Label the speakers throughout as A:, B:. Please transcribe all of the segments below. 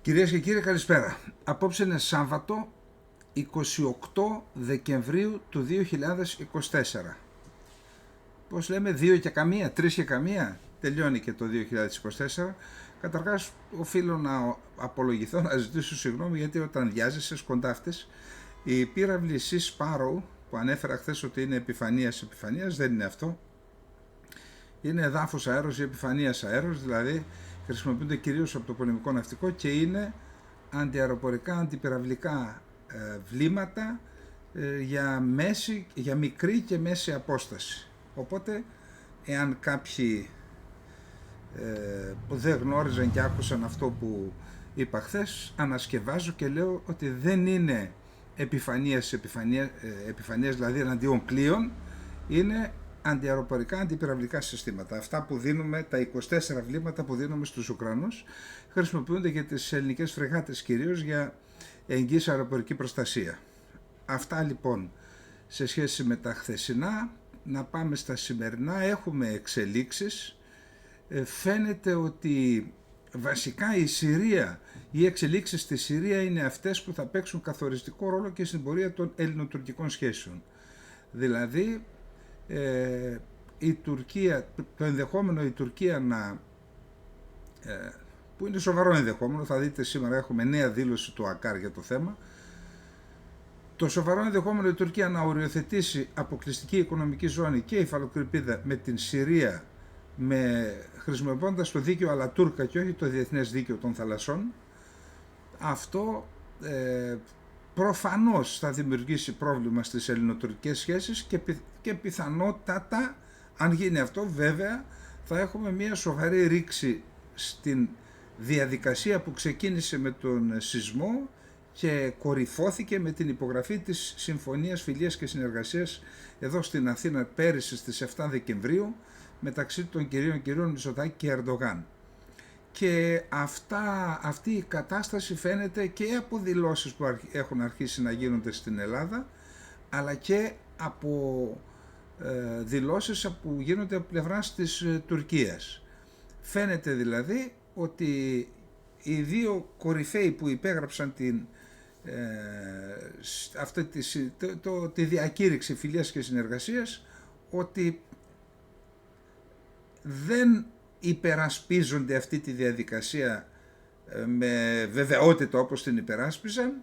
A: Κυρίες και κύριοι, καλησπέρα. Απόψε είναι Σάββατο 28 Δεκεμβρίου του 2024. Πώς λέμε, 2 και καμία, 3 και καμία, τελειώνει και το 2024. Καταρχάς οφείλω να απολογηθώ, να ζητήσω συγγνώμη, γιατί όταν βιάζεσαι σκοντάφτες, η πύραυλη Sea Sparrow που ανέφερα χθες ότι είναι επιφανείας, δεν είναι αυτό. Είναι εδάφος αέρος ή επιφανείας αέρος, δηλαδή χρησιμοποιούνται κυρίως από το πολεμικό ναυτικό και είναι αντιαεροπορικά, αντιπυραυλικά βλήματα για μικρή και μέση απόσταση. Οπότε, εάν κάποιοι που δεν γνώριζαν και άκουσαν αυτό που είπα χθες, ανασκευάζω και λέω ότι δεν είναι επιφανείας, δηλαδή εναντίον πλοίων, είναι αντιαεροπορικά, αντιπυραυλικά συστήματα. Αυτά που δίνουμε, τα 24 βλήματα που δίνουμε στους Ουκρανούς, χρησιμοποιούνται για τις ελληνικές φρεγάτες κυρίως για εγγύης αεροπορική προστασία. Αυτά λοιπόν σε σχέση με τα χθεσινά. Να πάμε στα σημερινά. Έχουμε εξελίξεις. Φαίνεται ότι βασικά η Συρία, οι εξελίξεις στη Συρία είναι αυτές που θα παίξουν καθοριστικό ρόλο και στην πορεία των ελληνοτουρκικών σχέσεων. Δηλαδή η Τουρκία, το ενδεχόμενο η Τουρκία να, που είναι σοβαρό ενδεχόμενο, θα δείτε σήμερα έχουμε νέα δήλωση του ΑΚΑΡ για το θέμα, το σοβαρό ενδεχόμενο η Τουρκία να οριοθετήσει αποκλειστική οικονομική ζώνη και υφαλοκρηπίδα με την Συρία, χρησιμοποιώντας το δίκαιο Αλατούρκα και όχι το διεθνές δίκαιο των θαλασσών. Αυτό προφανώς θα δημιουργήσει πρόβλημα στις ελληνοτουρκικές σχέσεις και πιθανότατα, αν γίνει αυτό βέβαια, θα έχουμε μια σοβαρή ρήξη στην διαδικασία που ξεκίνησε με τον σεισμό και κορυφώθηκε με την υπογραφή της Συμφωνίας Φιλίας και Συνεργασίας εδώ στην Αθήνα πέρυσι στις 7 Δεκεμβρίου μεταξύ των κυρίων Μητσοτάκη και Ερντογάν. Και αυτή η κατάσταση φαίνεται και από δηλώσεις που έχουν αρχίσει να γίνονται στην Ελλάδα, αλλά και από δηλώσεις που γίνονται από πλευράς της Τουρκίας. Φαίνεται δηλαδή ότι οι δύο κορυφαίοι που υπέγραψαν τη διακήρυξη φιλίας και συνεργασίας, ότι δεν υπερασπίζονται αυτή τη διαδικασία με βεβαιότητα όπως την υπεράσπιζαν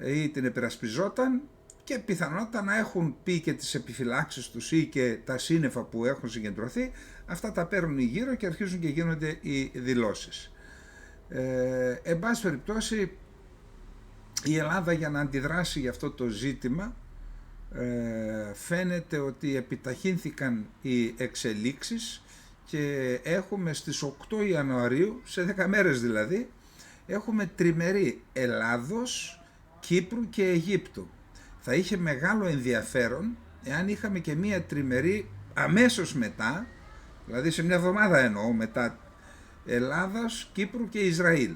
A: ή την υπερασπιζόταν, και πιθανότατα να έχουν πει και τις επιφυλάξεις τους ή και τα σύννεφα που έχουν συγκεντρωθεί, αυτά τα παίρνουν γύρω και αρχίζουν και γίνονται οι δηλώσεις. Εν πάση περιπτώσει, η Ελλάδα για να αντιδράσει για αυτό το ζήτημα φαίνεται ότι επιταχύνθηκαν οι εξελίξεις και έχουμε στις 8 Ιανουαρίου, σε 10 μέρες δηλαδή, έχουμε τριμερή Ελλάδος, Κύπρου και Αιγύπτου. Θα είχε μεγάλο ενδιαφέρον εάν είχαμε και μία τριμερή αμέσως μετά, δηλαδή σε μια εβδομάδα εννοώ μετά, Ελλάδας, Κύπρου και Ισραήλ.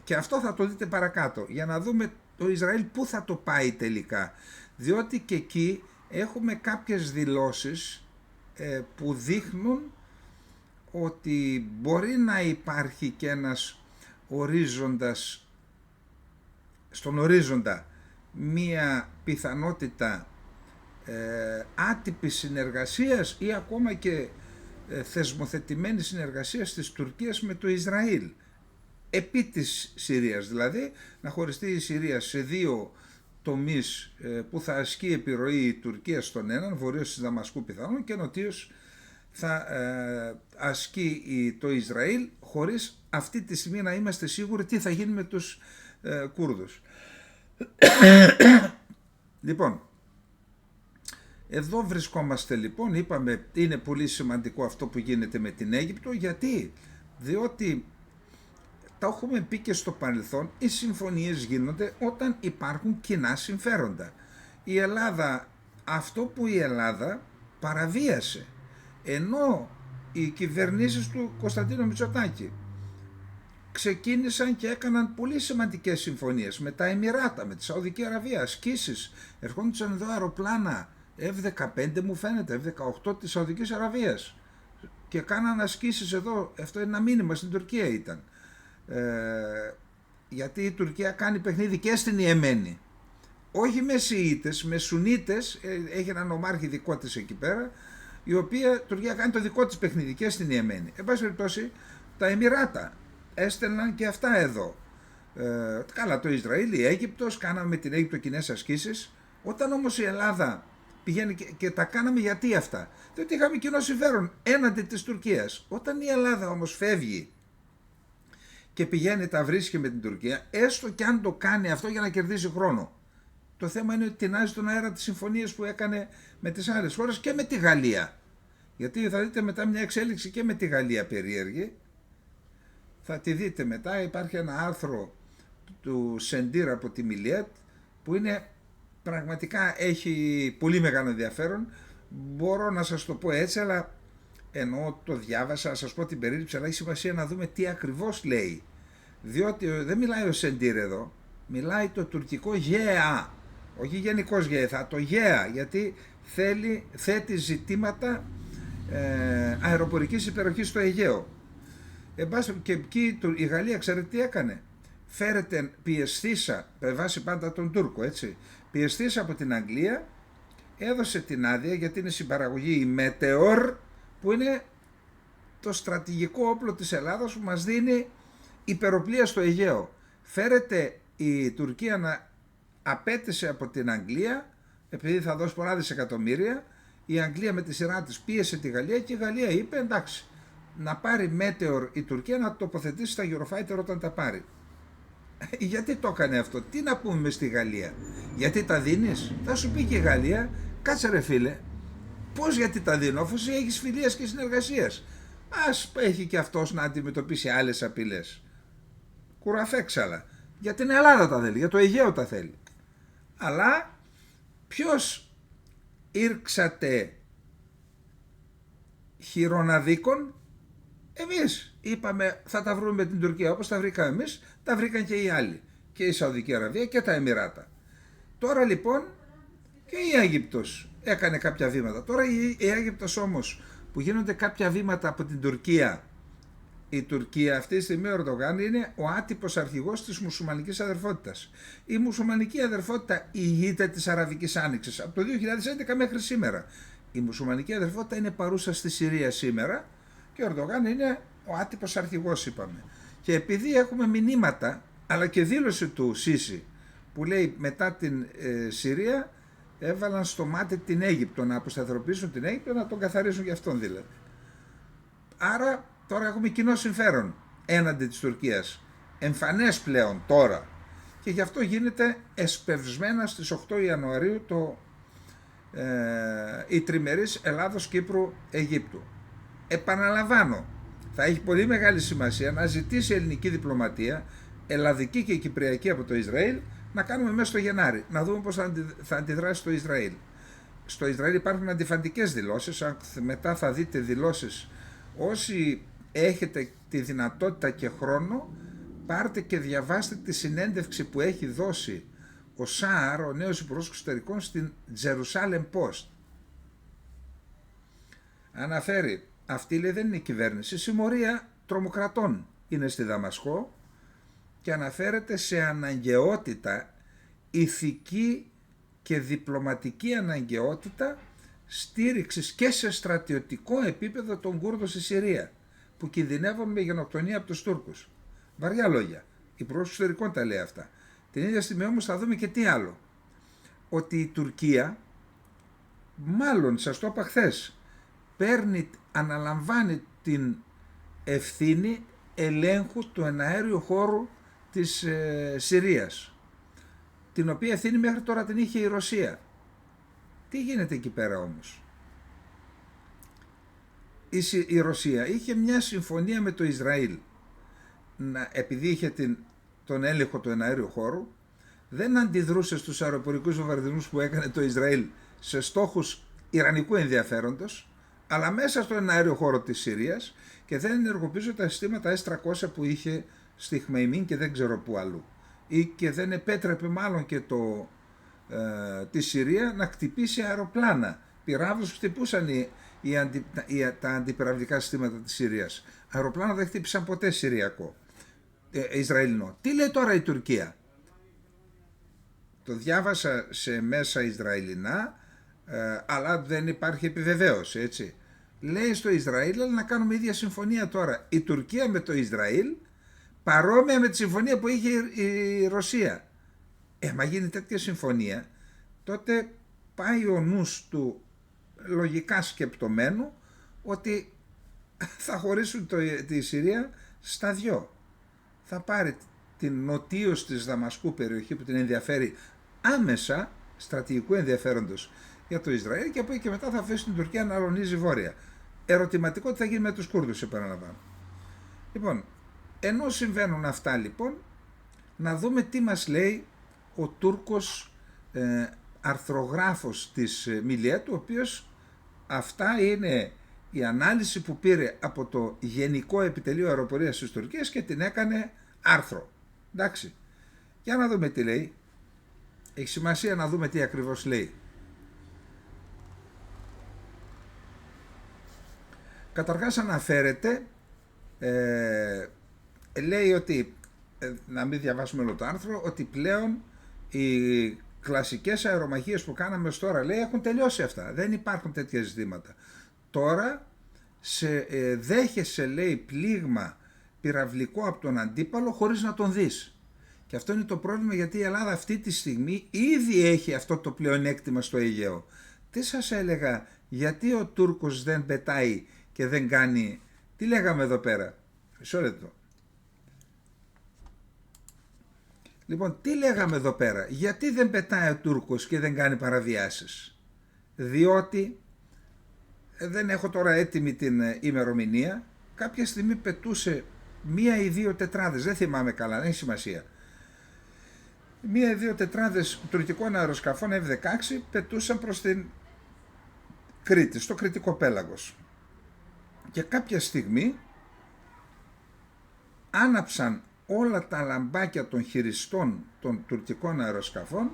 A: Και αυτό θα το δείτε παρακάτω, για να δούμε το Ισραήλ πού θα το πάει τελικά. Διότι και εκεί έχουμε κάποιες δηλώσεις που δείχνουν ότι μπορεί να υπάρχει και ένας ορίζοντας, στον ορίζοντα μία πιθανότητα άτυπης συνεργασίας ή ακόμα και θεσμοθετημένη συνεργασίας της Τουρκίας με το Ισραήλ επί της Συρίας, δηλαδή να χωριστεί η Συρία σε δύο τομείς που θα ασκεί επιρροή η Τουρκία στον έναν, βορείος της Δαμασκού πιθανόν, και νοτίως θα ασκεί το Ισραήλ, χωρίς αυτή τη στιγμή να είμαστε σίγουροι τι θα γίνει με τους Κούρδους. Λοιπόν, εδώ βρισκόμαστε λοιπόν, είπαμε είναι πολύ σημαντικό αυτό που γίνεται με την Αίγυπτο, γιατί διότι τα έχουμε πει και στο παρελθόν, οι συμφωνίες γίνονται όταν υπάρχουν κοινά συμφέροντα. Η Ελλάδα, αυτό που η Ελλάδα παραβίασε, ενώ οι κυβερνήσεις του Κωνσταντίνου Μητσοτάκη ξεκίνησαν και έκαναν πολύ σημαντικές συμφωνίες με τα Εμιράτα, με τη Σαουδική Αραβία, ασκήσεις, ερχόντουσαν εδώ αεροπλάνα F-15 μου φαίνεται, F-18 της Σαουδικής Αραβίας και κάναν ασκήσεις εδώ, αυτό είναι ένα μήνυμα στην Τουρκία ήταν. γιατί η Τουρκία κάνει παιχνίδι και στην Ιεμένη. Όχι με Σιήτες, με Σουνίτες, έχει έναν ομάρχη δικό της εκεί πέρα, η οποία Τουρκία κάνει το δικό της παιχνίδι και στην Ιεμένη. Εν πάση περιπτώσει, τα Εμιράτα έστελναν και αυτά εδώ. Καλά, το Ισραήλ, η Αίγυπτος, κάναμε με την Αίγυπτο κοινές ασκήσεις. Όταν όμως η Ελλάδα πηγαίνει και τα κάναμε, γιατί αυτά? Διότι είχαμε κοινό συμφέρον έναντι της Τουρκίας. Όταν η Ελλάδα όμως φεύγει και πηγαίνει, τα βρίσκει με την Τουρκία, έστω και αν το κάνει αυτό για να κερδίσει χρόνο. Το θέμα είναι ότι τεινάζει τον αέρα τις συμφωνίες που έκανε με τις άλλες χώρες και με τη Γαλλία. Γιατί θα δείτε μετά μια εξέλιξη και με τη Γαλλία περίεργη. Θα τη δείτε μετά, υπάρχει ένα άρθρο του Σεντήρ από τη Μιλιέτ που είναι πραγματικά, έχει πολύ μεγάλο ενδιαφέρον. Μπορώ να σας το πω έτσι, αλλά ενώ το διάβασα, να σας πω την περίληψη, αλλά έχει σημασία να δούμε τι ακριβώς λέει. Διότι δεν μιλάει ο Σεντήρ εδώ, μιλάει το τουρκικό ΓΕΑ, όχι γενικός ΓΕΑ, το ΓΕΑ, γιατί θέτει ζητήματα αεροπορικής υπεροχής στο Αιγαίο. Και εκεί η Γαλλία, ξέρετε τι έκανε? Φέρεται πιεστήσα, με βάση πάντα τον Τούρκο, έτσι, πιεστήσα από την Αγγλία, έδωσε την άδεια, γιατί είναι συμπαραγωγή η Meteor, που είναι το στρατηγικό όπλο της Ελλάδας που μας δίνει υπεροπλία στο Αιγαίο. Φέρεται η Τουρκία να απέτησε από την Αγγλία, επειδή θα δώσει πολλά δισεκατομμύρια, η Αγγλία με τη σειρά της πίεσε τη Γαλλία και η Γαλλία είπε εντάξει, να πάρει Meteor η Τουρκία να τοποθετήσει τα Eurofighter όταν τα πάρει. Γιατί το έκανε αυτό? Τι να πούμε στη Γαλλία? Γιατί τα δίνεις? Θα σου πει και η Γαλλία, κάτσε ρε φίλε, πώς γιατί τα δίνω, αφού εσύ έχεις φιλίας και συνεργασίας? Ας έχει και αυτός να αντιμετωπίσει άλλες απειλές. Κουραφέξαλα. Για την Ελλάδα τα θέλει, για το Αιγαίο τα θέλει. Αλλά ποιος ήρξατε χειροναδίκων? Εμείς είπαμε θα τα βρούμε με την Τουρκία, όπως τα βρήκαμε εμείς, τα βρήκαν και οι άλλοι. Και η Σαουδική Αραβία και τα Εμιράτα. Τώρα λοιπόν και η Αίγυπτος έκανε κάποια βήματα. Τώρα η Αίγυπτος όμως που γίνονται κάποια βήματα από την Τουρκία, η Τουρκία αυτή τη στιγμή, ο Ερντογάν είναι ο άτυπος αρχηγός της μουσουλμανικής αδερφότητας. Η μουσουλμανική αδερφότητα ηγείται της Αραβικής Άνοιξης από το 2011 μέχρι σήμερα. Η μουσουλμανική αδερφότητα είναι παρούσα στη Συρία σήμερα και ο Ερντογάν είναι ο άτυπος αρχηγός, είπαμε. Και επειδή έχουμε μηνύματα, αλλά και δήλωση του Σίση που λέει μετά την Συρία έβαλαν στο μάτι την Αίγυπτο, να αποσταθεροποιήσουν την Αίγυπτο, να τον καθαρίσουν για αυτόν δηλαδή. Άρα τώρα έχουμε κοινό συμφέρον έναντι της Τουρκίας, εμφανές πλέον τώρα, και γι' αυτό γίνεται εσπευσμένα στις 8 Ιανουαρίου η τριμερής Ελλάδος-Κύπρου-Αιγύπτου. Επαναλαμβάνω, θα έχει πολύ μεγάλη σημασία να ζητήσει η ελληνική διπλωματία, ελλαδική και κυπριακή από το Ισραήλ, να κάνουμε μέσα στο Γενάρη, να δούμε πώς θα αντιδράσει το Ισραήλ. Στο Ισραήλ υπάρχουν αντιφαντικές δηλώσεις, αν μετά θα δείτε δηλώσεις, όσοι έχετε τη δυνατότητα και χρόνο, πάρτε και διαβάστε τη συνέντευξη που έχει δώσει ο Σαάρ, ο νέος υπουργός εξωτερικών, στην Jerusalem Post. Αναφέρει, αυτή λέει δεν είναι η κυβέρνηση, συμμορία τρομοκρατών είναι στη Δαμασκό, και αναφέρεται σε αναγκαιότητα, ηθική και διπλωματική αναγκαιότητα στήριξης και σε στρατιωτικό επίπεδο των Κούρδων στη Συρία, που κινδυνεύουν με γενοκτονία από τους Τούρκους. Βαριά λόγια. Υπουργός εξωτερικών τα λέει αυτά. Την ίδια στιγμή όμως θα δούμε και τι άλλο. Ότι η Τουρκία, μάλλον σας το είπα χθες, αναλαμβάνει την ευθύνη ελέγχου του εναέριου χώρου της Συρίας, την οποία ευθύνη μέχρι τώρα την είχε η Ρωσία. Τι γίνεται εκεί πέρα όμως? Η Ρωσία είχε μια συμφωνία με το Ισραήλ, επειδή είχε τον έλεγχο του εναέριου χώρου, δεν αντιδρούσε στους αεροπορικούς βομβαρδισμούς που έκανε το Ισραήλ σε στόχους ιρανικού ενδιαφέροντος, αλλά μέσα στο εναέριο χώρο της Συρίας, και δεν ενεργοποιούσε τα συστήματα S-300 που είχε στη Χμεϊμίν και δεν ξέρω πού αλλού, ή και δεν επέτρεπε μάλλον και τη Συρία να χτυπήσει αεροπλάνα. Πυράβλους χτυπούσαν τα αντιπυραυλικά συστήματα της Συρίας. Αεροπλάνα δεν χτύπησαν ποτέ Συριακό. Ισραηλινό. Τι λέει τώρα η Τουρκία? Το διάβασα σε μέσα Ισραηλινά, αλλά δεν υπάρχει επιβεβαίωση, έτσι. Λέει στο Ισραήλ να κάνουμε ίδια συμφωνία τώρα η Τουρκία με το Ισραήλ, παρόμοια με τη συμφωνία που είχε η Ρωσία. Μα γίνει τέτοια συμφωνία, τότε πάει ο νους του λογικά σκεπτομένου ότι θα χωρίσουν τη Συρία στα δυο. Θα πάρει την νοτίως της Δαμασκού περιοχή που την ενδιαφέρει άμεσα, στρατηγικού ενδιαφέροντος για το Ισραήλ, και από εκεί και μετά θα αφήσει την Τουρκία να αλωνίζει βόρεια. Ερωτηματικό τι θα γίνει με τους Κούρδους, επαναλαμβάνω. Λοιπόν, ενώ συμβαίνουν αυτά λοιπόν, να δούμε τι μας λέει ο Τούρκος αρθρογράφος της Μιλέτου, ο οποίος αυτά είναι η ανάλυση που πήρε από το Γενικό Επιτελείο Αεροπορίας της Τουρκίας και την έκανε άρθρο. Εντάξει, για να δούμε τι λέει. Έχει σημασία να δούμε τι ακριβώς λέει. Καταρχάς αναφέρεται, λέει ότι, να μην διαβάσουμε όλο το άρθρο, ότι πλέον οι κλασικές αερομαχίες που κάναμε ως τώρα, λέει, έχουν τελειώσει αυτά. Δεν υπάρχουν τέτοια ζητήματα. Τώρα δέχεσαι, λέει, πλήγμα πυραυλικό από τον αντίπαλο χωρίς να τον δεις. Και αυτό είναι το πρόβλημα, γιατί η Ελλάδα αυτή τη στιγμή ήδη έχει αυτό το πλεονέκτημα στο Αιγαίο. Τι σας έλεγα, γιατί ο Τούρκος δεν πετάει και δεν κάνει, τι λέγαμε εδώ πέρα, μισό λεπτό. Λοιπόν, τι λέγαμε εδώ πέρα, γιατί δεν πετάει ο Τούρκος και δεν κάνει παραβιάσεις? Διότι, δεν έχω τώρα έτοιμη την ημερομηνία, κάποια στιγμή πετούσε 1 ή 2 τετράδες, δεν θυμάμαι καλά, δεν έχει σημασία. 1 ή 2 τετράδες τουρκικών αεροσκαφών F-16 πετούσαν προς την Κρήτη, στο Κρητικό πέλαγος. Και κάποια στιγμή άναψαν όλα τα λαμπάκια των χειριστών των τουρκικών αεροσκαφών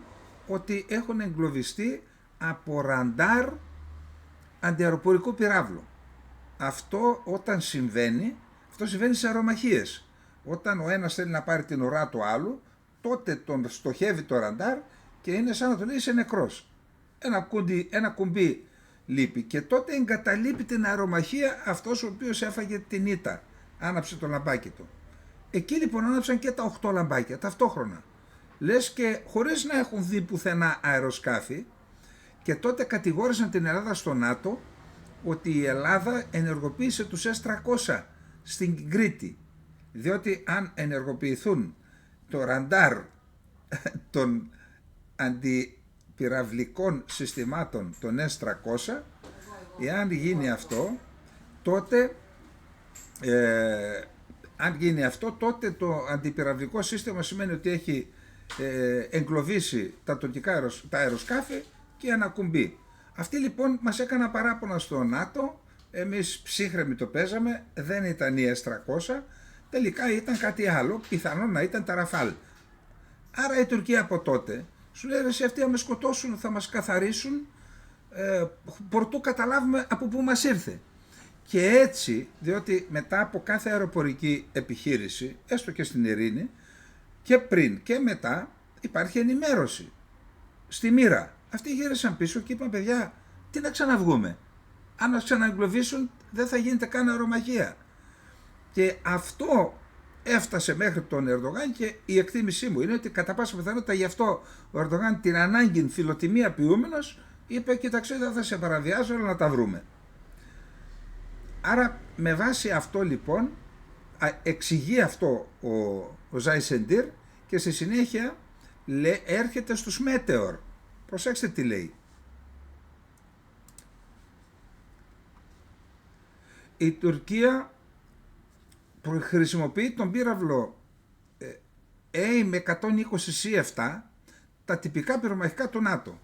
A: ότι έχουν εγκλωβιστεί από ραντάρ αντιαεροπορικού πυράβλου. Αυτό όταν συμβαίνει, αυτό συμβαίνει σε αερομαχίες. Όταν ο ένας θέλει να πάρει την ουρά του άλλου, τότε τον στοχεύει το ραντάρ και είναι σαν να του λέει είσαι νεκρός. Ένα κουμπί λείπει και τότε εγκαταλείπει την αερομαχία αυτός ο οποίος έφαγε την ήττα. Άναψε το λαμπάκι του. Εκεί λοιπόν άναψαν και τα 8 λαμπάκια ταυτόχρονα. Λες και χωρίς να έχουν δει πουθενά αεροσκάφη, και τότε κατηγόρησαν την Ελλάδα στο ΝΑΤΟ ότι η Ελλάδα ενεργοποίησε τους S-300 στην Κρήτη. Διότι αν ενεργοποιηθούν το ραντάρ των αντιπυραυλικών συστημάτων των S-300, εάν γίνει αυτό, τότε το αντιπυραυλικό σύστημα σημαίνει ότι έχει εγκλωβίσει τα τουρκικά τα αεροσκάφη και ένα κουμπί. Αυτοί λοιπόν μας έκαναν παράπονα στο ΝΑΤΟ, εμείς ψύχρεμοι το παίζαμε, δεν ήταν οι S-300, τελικά ήταν κάτι άλλο, πιθανόν να ήταν τα Ραφάλ. Άρα η Τουρκία από τότε σου λέει εσύ αυτοί θα με σκοτώσουν, θα μας καθαρίσουν, προτού καταλάβουμε από πού μας ήρθε. Και έτσι, διότι μετά από κάθε αεροπορική επιχείρηση, έστω και στην ειρήνη, και πριν και μετά υπάρχει ενημέρωση στη μοίρα. Αυτοί γύρισαν πίσω και είπαν παιδιά, τι να ξαναβγούμε. Αν μας ξαναεγκλωβίσουν δεν θα γίνεται καν αερομαχία. Και αυτό έφτασε μέχρι τον Ερντογάν και η εκτίμησή μου είναι ότι κατά πάσα πιθανότητα γι' αυτό ο Ερντογάν την ανάγκη φιλοτιμία ποιούμενος είπε κοίταξε δεν θα σε παραβιάζω αλλά να τα βρούμε. Άρα με βάση αυτό λοιπόν εξηγεί αυτό ο Ζάι Σεντήρ και στη συνέχεια έρχεται στους Μέτεορ. Προσέξτε τι λέει. Η Τουρκία χρησιμοποιεί τον πύραυλο AIM 120 C7, τα τυπικά πυρομαχικά του ΝΑΤΟ.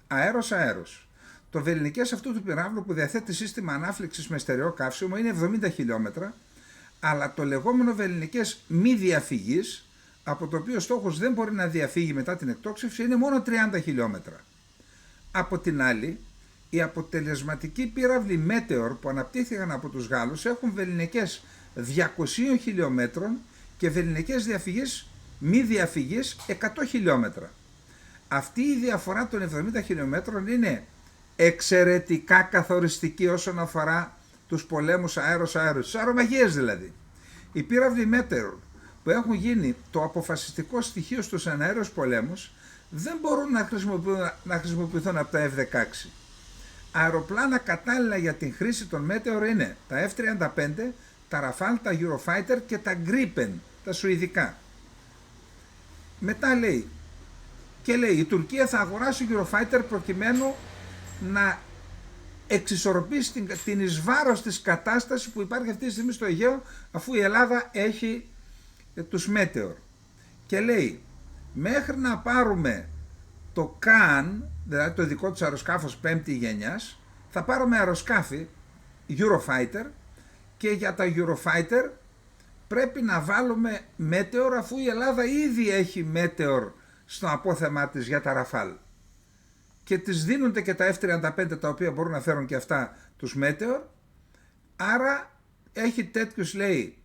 A: Αέρος. Το βελληνικές αυτού του πυράβλου που διαθέτει σύστημα ανάφλεξης με στερεό καύσιμο είναι 70 χιλιόμετρα, αλλά το λεγόμενο βελληνικές μη διαφυγής, από το οποίο στόχος δεν μπορεί να διαφύγει μετά την εκτόξευση, είναι μόνο 30 χιλιόμετρα. Από την άλλη, οι αποτελεσματικοί πύραυλοι Meteor που αναπτύχθηκαν από τους Γάλλους έχουν βελληνικές 200 χιλιόμετρων και βελληνικές διαφυγής μη διαφυγής 100 χιλιόμετρα. Αυτή η διαφορά των 70 χιλιόμετρων είναι εξαιρετικά καθοριστική όσον αφορά τους πολέμους αέρος-αέρος, τις αερομαχίες δηλαδή. Οι πύραυλοι Meteor που έχουν γίνει το αποφασιστικό στοιχείο στους εναέρους πολέμους δεν μπορούν να χρησιμοποιηθούν από τα F-16. Αεροπλάνα κατάλληλα για την χρήση των Meteor είναι τα F-35, τα Rafale, τα Eurofighter και τα Gripen, τα σουηδικά. Μετά λέει η Τουρκία θα αγοράσει Eurofighter προκειμένου να εξισορροπήσει την εις βάρος της κατάσταση που υπάρχει αυτή τη στιγμή στο Αιγαίο, αφού η Ελλάδα έχει τους Meteor. Και λέει, μέχρι να πάρουμε το ΚΑΝ, δηλαδή το δικό τους αεροσκάφος πέμπτη γενιάς, θα πάρουμε αεροσκάφη Eurofighter και για τα Eurofighter πρέπει να βάλουμε Meteor, αφού η Ελλάδα ήδη έχει Meteor στο απόθεμά της για τα Rafale. Και τις δίνονται και τα F-35 τα οποία μπορούν να φέρουν και αυτά τους Meteor, άρα έχει τέτοιους, λέει,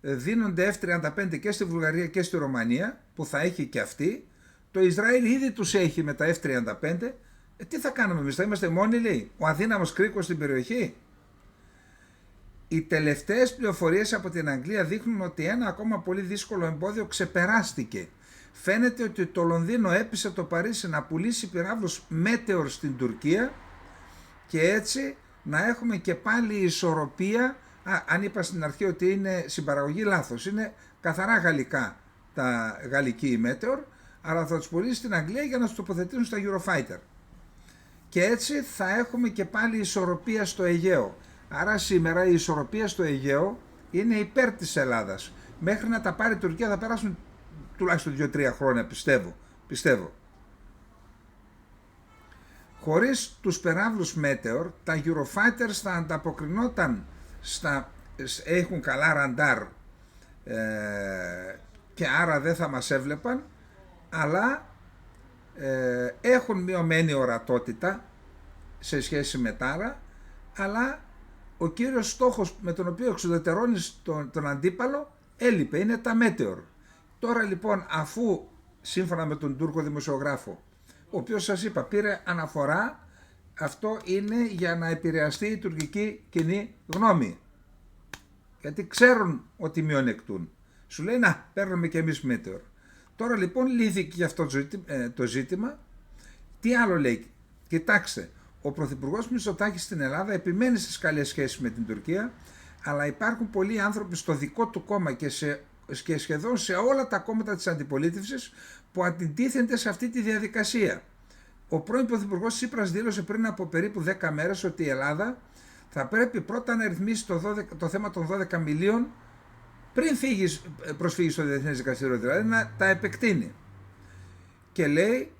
A: δίνονται F-35 και στη Βουλγαρία και στη Ρωμανία που θα έχει και αυτή. Το Ισραήλ ήδη τους έχει με τα F-35. Τι θα κάνουμε εμείς, θα είμαστε μόνοι, λέει, ο αδύναμος κρίκος στην περιοχή. Οι τελευταίες πληροφορίες από την Αγγλία δείχνουν ότι ένα ακόμα πολύ δύσκολο εμπόδιο ξεπεράστηκε. Φαίνεται ότι το Λονδίνο έπεισε το Παρίσι να πουλήσει πυράβλους Meteor στην Τουρκία και έτσι να έχουμε και πάλι ισορροπία. Αν είπα στην αρχή ότι είναι συμπαραγωγή, λάθος, είναι καθαρά γαλλικά τα γαλλική η Meteor, αλλά θα τους πουλήσει στην Αγγλία για να τους τοποθετήσουν στα Eurofighter. Και έτσι θα έχουμε και πάλι ισορροπία στο Αιγαίο. Άρα σήμερα η ισορροπία στο Αιγαίο είναι υπέρ της Ελλάδας. Μέχρι να τα πάρει η Τουρκία θα περάσουν τουλάχιστον 2-3 χρόνια, πιστεύω. Χωρίς τους πυράβλους Meteor, τα Eurofighters θα ανταποκρινόταν έχουν καλά ραντάρ και άρα δεν θα μας έβλεπαν, αλλά έχουν μειωμένη ορατότητα σε σχέση με τάρα, αλλά ο κύριος στόχος με τον οποίο εξουδετερώνεις τον αντίπαλο έλειπε, είναι τα Meteor. Τώρα λοιπόν, αφού σύμφωνα με τον Τούρκο δημοσιογράφο, ο οποίος σας είπα πήρε αναφορά, αυτό είναι για να επηρεαστεί η τουρκική κοινή γνώμη, γιατί ξέρουν ότι μειονεκτούν. Σου λέει να παίρνουμε και εμείς Meteor. Τώρα λοιπόν λύθηκε και αυτό το ζήτημα. Τι άλλο λέει, κοιτάξτε, ο Πρωθυπουργός Μητσοτάκης στην Ελλάδα επιμένει στις καλές σχέσεις με την Τουρκία, αλλά υπάρχουν πολλοί άνθρωποι στο δικό του κόμμα και σχεδόν σε όλα τα κόμματα της αντιπολίτευσης που αντιτίθενται σε αυτή τη διαδικασία. Ο πρώην Πρωθυπουργός Τσίπρας δήλωσε πριν από περίπου 10 μέρες ότι η Ελλάδα θα πρέπει πρώτα να ρυθμίσει το θέμα των 12 μιλίων πριν προσφύγει στο Διεθνές Δικαστήριο, δηλαδή να τα επεκτείνει. Και λέει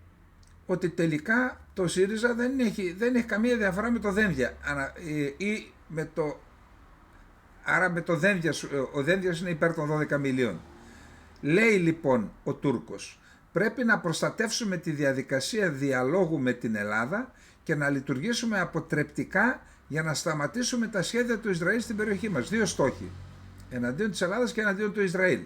A: ότι τελικά το ΣΥΡΙΖΑ δεν έχει καμία διαφορά με το Δένδια ή άρα με το Δένδιας, ο Δένδιας είναι υπέρ των 12 μιλίων. Λέει λοιπόν ο Τούρκος, πρέπει να προστατεύσουμε τη διαδικασία διαλόγου με την Ελλάδα και να λειτουργήσουμε αποτρεπτικά για να σταματήσουμε τα σχέδια του Ισραήλ στην περιοχή μας. Δύο στόχοι, εναντίον της Ελλάδας και εναντίον του Ισραήλ.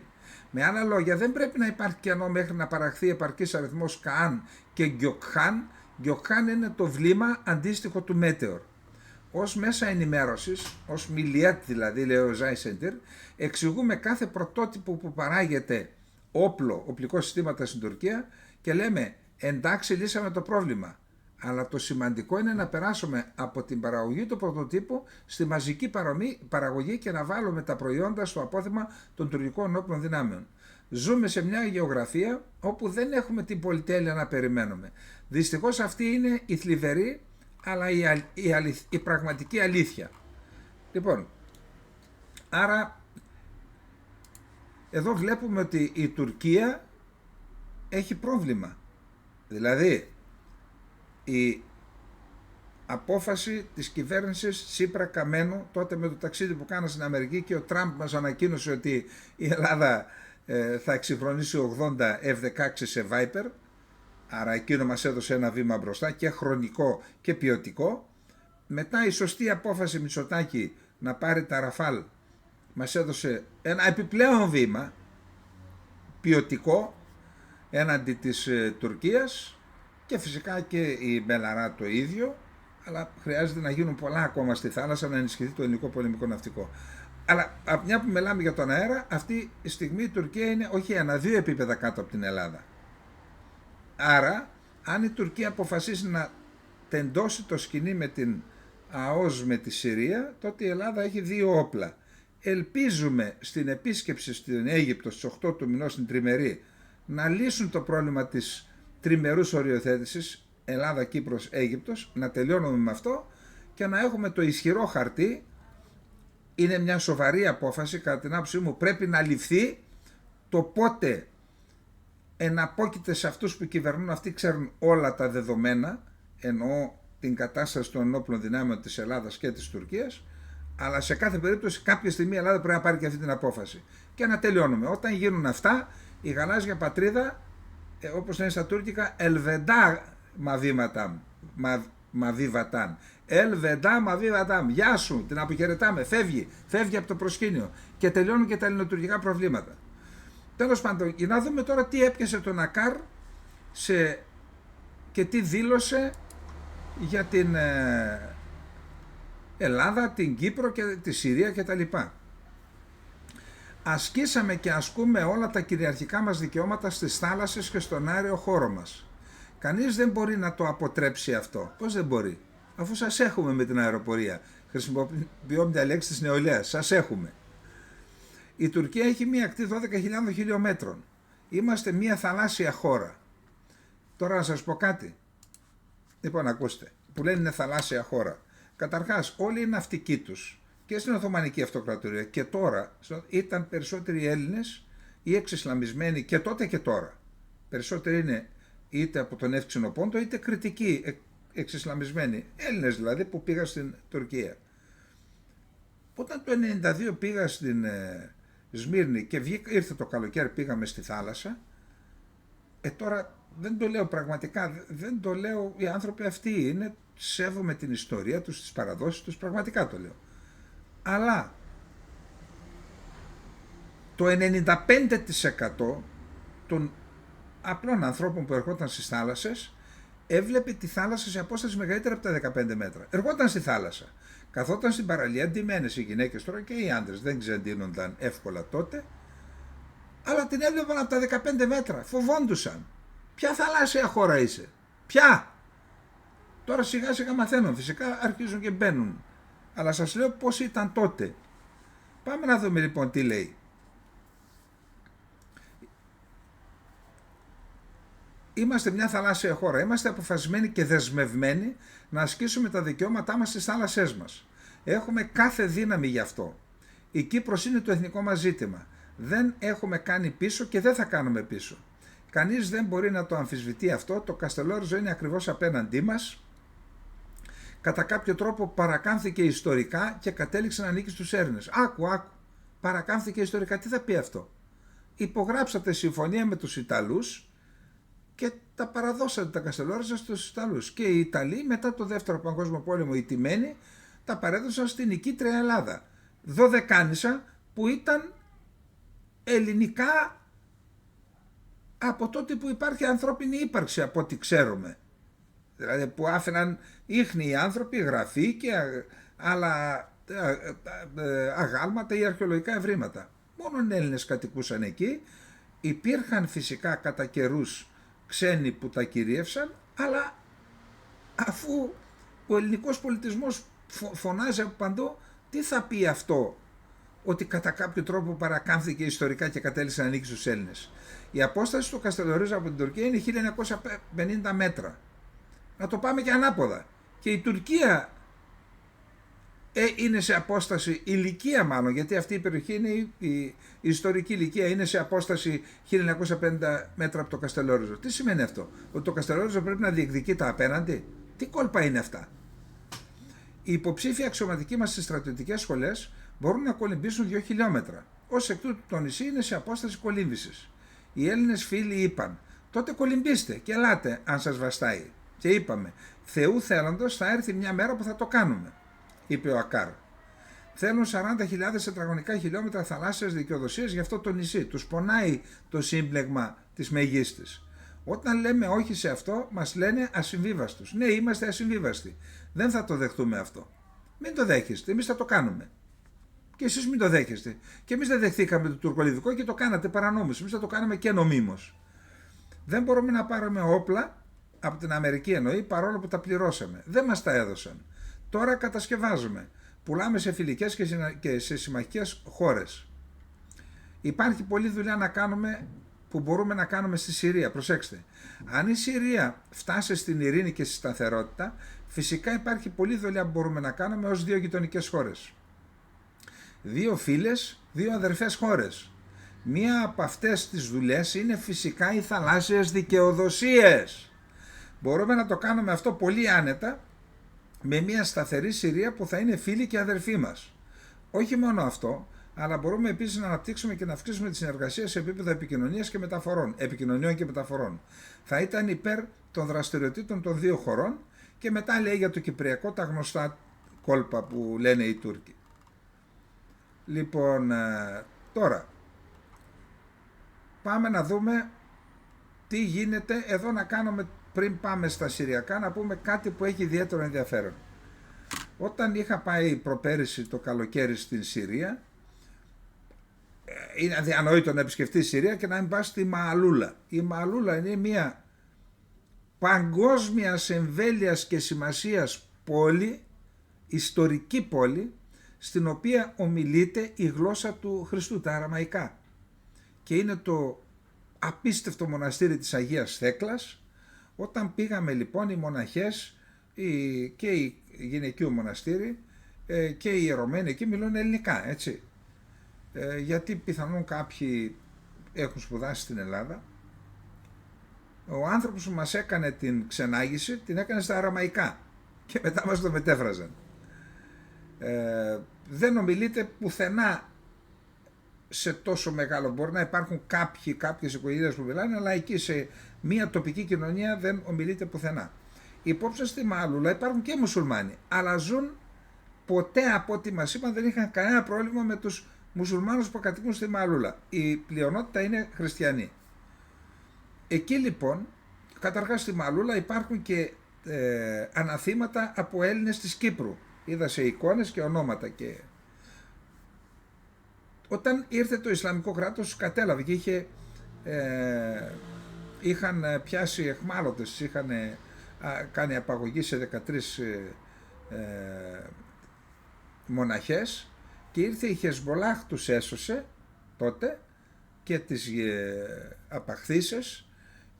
A: Με άλλα λόγια, δεν πρέπει να υπάρχει κενό μέχρι να παραχθεί επαρκής αριθμός Καάν και Γκιοκχάν. Γκιοκχάν είναι το βλήμα αντίστοιχο του Meteor. Ως μέσα ενημέρωσης, ως μιλιέτ δηλαδή, λέει ο Ζάισεντερ, εξηγούμε κάθε πρωτότυπο που παράγεται οπλικό συστήματα στην Τουρκία και λέμε εντάξει, λύσαμε το πρόβλημα. Αλλά το σημαντικό είναι να περάσουμε από την παραγωγή του πρωτοτύπου στη μαζική παραγωγή και να βάλουμε τα προϊόντα στο απόθεμα των τουρκικών όπλων δυνάμεων. Ζούμε σε μια γεωγραφία όπου δεν έχουμε την πολυτέλεια να περιμένουμε. Δυστυχώς αυτή είναι η θλιβερή αλλά η πραγματική αλήθεια. Λοιπόν, άρα εδώ βλέπουμε ότι η Τουρκία έχει πρόβλημα. Δηλαδή η απόφαση της κυβέρνησης Τσίπρα-Καμένου τότε με το ταξίδι που κάνα στην Αμερική και ο Τραμπ μας ανακοίνωσε ότι η Ελλάδα θα εξυγχρονίσει 80 F-16 σε Viper, άρα εκείνο μας έδωσε ένα βήμα μπροστά και χρονικό και ποιοτικό. Μετά η σωστή απόφαση Μητσοτάκη να πάρει τα Rafale μας έδωσε ένα επιπλέον βήμα, ποιοτικό έναντι της Τουρκίας, και φυσικά και η Μπελαρά το ίδιο, αλλά χρειάζεται να γίνουν πολλά ακόμα στη θάλασσα, να ενισχυθεί το ελληνικό πολεμικό ναυτικό. Αλλά από μια που μιλάμε για τον αέρα, αυτή τη στιγμή η Τουρκία είναι όχι ένα-δύο επίπεδα κάτω από την Ελλάδα. Άρα, αν η Τουρκία αποφασίσει να τεντώσει το σκηνή με την ΑΟΣ με τη Συρία, τότε η Ελλάδα έχει δύο όπλα. Ελπίζουμε στην επίσκεψη στην Αίγυπτο στις 8 του μηνός στην τριμερή να λύσουν το πρόβλημα της τριμερούς οριοθέτησης Ελλάδα-Κύπρος-Αίγυπτος, να τελειώνουμε με αυτό και να έχουμε το ισχυρό χαρτί. Είναι μια σοβαρή απόφαση, κατά την άποψή μου πρέπει να ληφθεί. Το πότε εναπόκειται σε αυτούς που κυβερνούν, αυτοί ξέρουν όλα τα δεδομένα, εννοώ την κατάσταση των ενόπλων δυνάμεων της Ελλάδας και της Τουρκίας, αλλά σε κάθε περίπτωση κάποια στιγμή η Ελλάδα πρέπει να πάρει και αυτή την απόφαση. Και να τελειώνουμε. Όταν γίνουν αυτά, η γαλάζια πατρίδα, όπως λένε στα τουρκικά, ελβεντά μαβίβαταν. Ελβεντά μαβίβαταν. Γεια σου, την αποχαιρετάμε. Φεύγει από το προσκήνιο. Και τελειώνουν και τα ελληνοτουρκικά προβλήματα. Τέλος πάντων, για να δούμε τώρα τι έπιασε τον Ακάρ και τι δήλωσε για την Ελλάδα, την Κύπρο και τη Συρία κτλ. Ασκήσαμε και ασκούμε όλα τα κυριαρχικά μας δικαιώματα στις θάλασσες και στον αέριο χώρο μας. Κανείς δεν μπορεί να το αποτρέψει αυτό. Πώς δεν μπορεί? Αφού σας έχουμε με την αεροπορία. Χρησιμοποιώ μια λέξη της νεολαίας. Σας έχουμε. Η Τουρκία έχει μια ακτή 12.000 χιλιόμετρων. Είμαστε μια θαλάσσια χώρα. Τώρα να σας πω κάτι. Λοιπόν, ακούστε. Που λένε είναι θαλάσσια χώρα. Καταρχάς, όλοι οι ναυτικοί τους και στην Οθωμανική Αυτοκρατορία και τώρα ήταν περισσότεροι Έλληνες ή εξισλαμισμένοι, και τότε και τώρα. Περισσότεροι είναι είτε από τον Εύξηνο Πόντο είτε κριτικοί εξισλαμισμένοι. Έλληνες δηλαδή που πήγαν στην Τουρκία. Όταν το 1992 πήγα στην Σμύρνη και ήρθε το καλοκαίρι, πήγαμε στη θάλασσα. Τώρα δεν το λέω πραγματικά, δεν το λέω, οι άνθρωποι αυτοί είναι, σέβομαι την ιστορία τους, τις παραδόσεις τους, πραγματικά το λέω. Αλλά το 95% των απλών ανθρώπων που ερχόταν στις θάλασσες έβλεπε τη θάλασσα σε απόσταση μεγαλύτερη από τα 15 μέτρα. Ερχόταν στη θάλασσα. Καθόταν στην παραλία, ντυμένες οι γυναίκες τώρα και οι άντρες, δεν ξεντύνονταν εύκολα τότε, αλλά την έβλεπαν από τα 15 μέτρα, φοβόντουσαν. Ποια θαλάσσια χώρα είσαι? Ποια? Τώρα σιγά σιγά μαθαίνουν, φυσικά αρχίζουν και μπαίνουν. Αλλά σας λέω πώς ήταν τότε. Πάμε να δούμε λοιπόν τι λέει. Είμαστε μια θαλάσσια χώρα. Είμαστε αποφασισμένοι και δεσμευμένοι να ασκήσουμε τα δικαιώματά μας στις θάλασσές μας. Έχουμε κάθε δύναμη γι' αυτό. Η Κύπρος είναι το εθνικό μας ζήτημα. Δεν έχουμε κάνει πίσω και δεν θα κάνουμε πίσω. Κανείς δεν μπορεί να το αμφισβητεί αυτό. Το Καστελόριζο είναι ακριβώς απέναντί μας. Κατά κάποιο τρόπο παρακάμφθηκε ιστορικά και κατέληξε να ανήκει στους Έλληνες. Άκου. Παρακάμφθηκε ιστορικά. Τι θα πει αυτό? Υπογράψατε συμφωνία με τους Ιταλούς και τα παραδώσατε τα Καστελόριζα στους Ιταλούς. Και οι Ιταλοί μετά το δεύτερο παγκόσμιο πόλεμο, οι τιμένοι, τα παρέδωσαν στην νικήτρια Ελλάδα. Δωδεκάνησα που ήταν ελληνικά από τότε που υπάρχει ανθρώπινη ύπαρξη, από ό,τι ξέρουμε. Δηλαδή που άφηναν ίχνη οι άνθρωποι, γραφή και άλλα αγάλματα ή αρχαιολογικά ευρήματα. Μόνο οι Έλληνες κατοικούσαν εκεί. Υπήρχαν φυσικά κατά καιρούς ξένοι που τα κυρίευσαν, αλλά αφού ο ελληνικός πολιτισμός φωνάζει από παντού, τι θα πει αυτό? Ότι κατά κάποιο τρόπο παρακάμφθηκε ιστορικά και κατέληξε να ανήκει στους Έλληνες. Η απόσταση του Καστελορίζου από την Τουρκία είναι 1950 μέτρα. Να το πάμε και ανάποδα. Και η Τουρκία είναι σε απόσταση, ηλικία μάλλον, γιατί αυτή η περιοχή είναι η ιστορική ηλικία, είναι σε απόσταση 1950 μέτρα από το Καστελόριζο. Τι σημαίνει αυτό? Ότι το Καστελόριζο πρέπει να διεκδικεί τα απέναντι? Τι κόλπα είναι αυτά? Οι υποψήφοι αξιωματικοί μας στις στρατιωτικές σχολές μπορούν να κολυμπήσουν 2 χιλιόμετρα. Ως εκ τούτου το νησί είναι σε απόσταση κολύμβησης. Οι Έλληνες φίλοι είπαν, τότε κολυμπήστε και ελάτε αν σας βαστάει. Και είπαμε, Θεού θέλοντος θα έρθει μια μέρα που θα το κάνουμε, είπε ο Ακάρ. θέλουν 40.000 τετραγωνικά χιλιόμετρα θαλάσσιας δικαιοδοσίας για αυτό το νησί. Τους πονάει το σύμπλεγμα της μεγίστης. Όταν λέμε όχι σε αυτό, μας λένε ασυμβίβαστους. Ναι, είμαστε ασυμβίβαστοι. Δεν θα το δεχτούμε αυτό. Μην το δέχεστε, εμείς θα το κάνουμε. Και εσείς μην το δέχεστε. Και εμείς δεν δεχθήκαμε το τουρκολιβικό και το κάνατε παρανόμως. Εμείς θα το κάναμε και νομίμως. Δεν μπορούμε να πάρουμε όπλα από την Αμερική, εννοεί, παρόλο που τα πληρώσαμε. Δεν μας τα έδωσαν. Τώρα κατασκευάζουμε. Πουλάμε σε φιλικές και σε συμμαχικές χώρες. Υπάρχει πολλή δουλειά να κάνουμε που μπορούμε να κάνουμε στη Συρία. Προσέξτε. Αν η Συρία φτάσει στην ειρήνη και στη σταθερότητα, φυσικά υπάρχει πολλή δουλειά που μπορούμε να κάνουμε ως δύο γειτονικές χώρες. Δύο φίλες, δύο αδερφές χώρες. Μία από αυτές τις δουλειές είναι φυσικά οι θαλάσσιες δικαιοδοσίες. Μπορούμε να το κάνουμε αυτό πολύ άνετα με μια σταθερή Συρία που θα είναι φίλοι και αδερφοί μας. Όχι μόνο αυτό, αλλά μπορούμε επίσης να αναπτύξουμε και να αυξήσουμε τη συνεργασία σε επίπεδο επικοινωνίας και μεταφορών, επικοινωνιών και μεταφορών. Θα ήταν υπέρ των δραστηριοτήτων των δύο χωρών και μετά λέει για το Κυπριακό τα γνωστά κόλπα που λένε οι Τούρκοι. Λοιπόν, τώρα πάμε να δούμε τι γίνεται εδώ, να κάνουμε πριν πάμε στα Συριακά, να πούμε κάτι που έχει ιδιαίτερο ενδιαφέρον. Όταν είχα πάει προπέρυσι το καλοκαίρι στην Συρία, είναι αδιανόητο να επισκεφτεί η Συρία και να μην πας στη Μααλούλα. Η Μααλούλα είναι μια παγκόσμιας εμβέλειας και σημασίας πόλη, ιστορική πόλη, στην οποία ομιλείται η γλώσσα του Χριστού, τα αραμαϊκά. Και είναι το απίστευτο μοναστήρι της Αγίας Θέκλας. Όταν πήγαμε λοιπόν οι μοναχές και η γυναικείο μοναστήρι και οι ιερωμένοι εκεί μιλούν ελληνικά, έτσι. Γιατί πιθανόν κάποιοι έχουν σπουδάσει στην Ελλάδα. Ο άνθρωπος που μας έκανε την ξενάγηση την έκανε στα αραμαϊκά και μετά μας το μετέφραζαν. Δεν ομιλείται πουθενά σε τόσο μεγάλο, μπορεί να υπάρχουν κάποιες οικογένειες που μιλάνε, αλλά εκεί σε μια τοπική κοινωνία δεν ομιλείται πουθενά. Υπόψε στη Μααλούλα υπάρχουν και μουσουλμάνοι, αλλά ζουν, ποτέ από ό,τι μας είπαν δεν είχαν κανένα πρόβλημα με τους μουσουλμάνους που κατοικούν στη Μααλούλα. Η πλειονότητα είναι χριστιανοί. Εκεί λοιπόν, καταρχάς στη Μααλούλα υπάρχουν και αναθήματα από Έλληνες της Κύπρου. Είδα σε εικόνες και ονόματα. Και όταν ήρθε το Ισλαμικό κράτος κατέλαβε και είχαν πιάσει εχμάλωτες, είχαν κάνει απαγωγή σε 13 μοναχές και ήρθε η Χεσμολάχ, τους έσωσε τότε και τις απαχθήσεις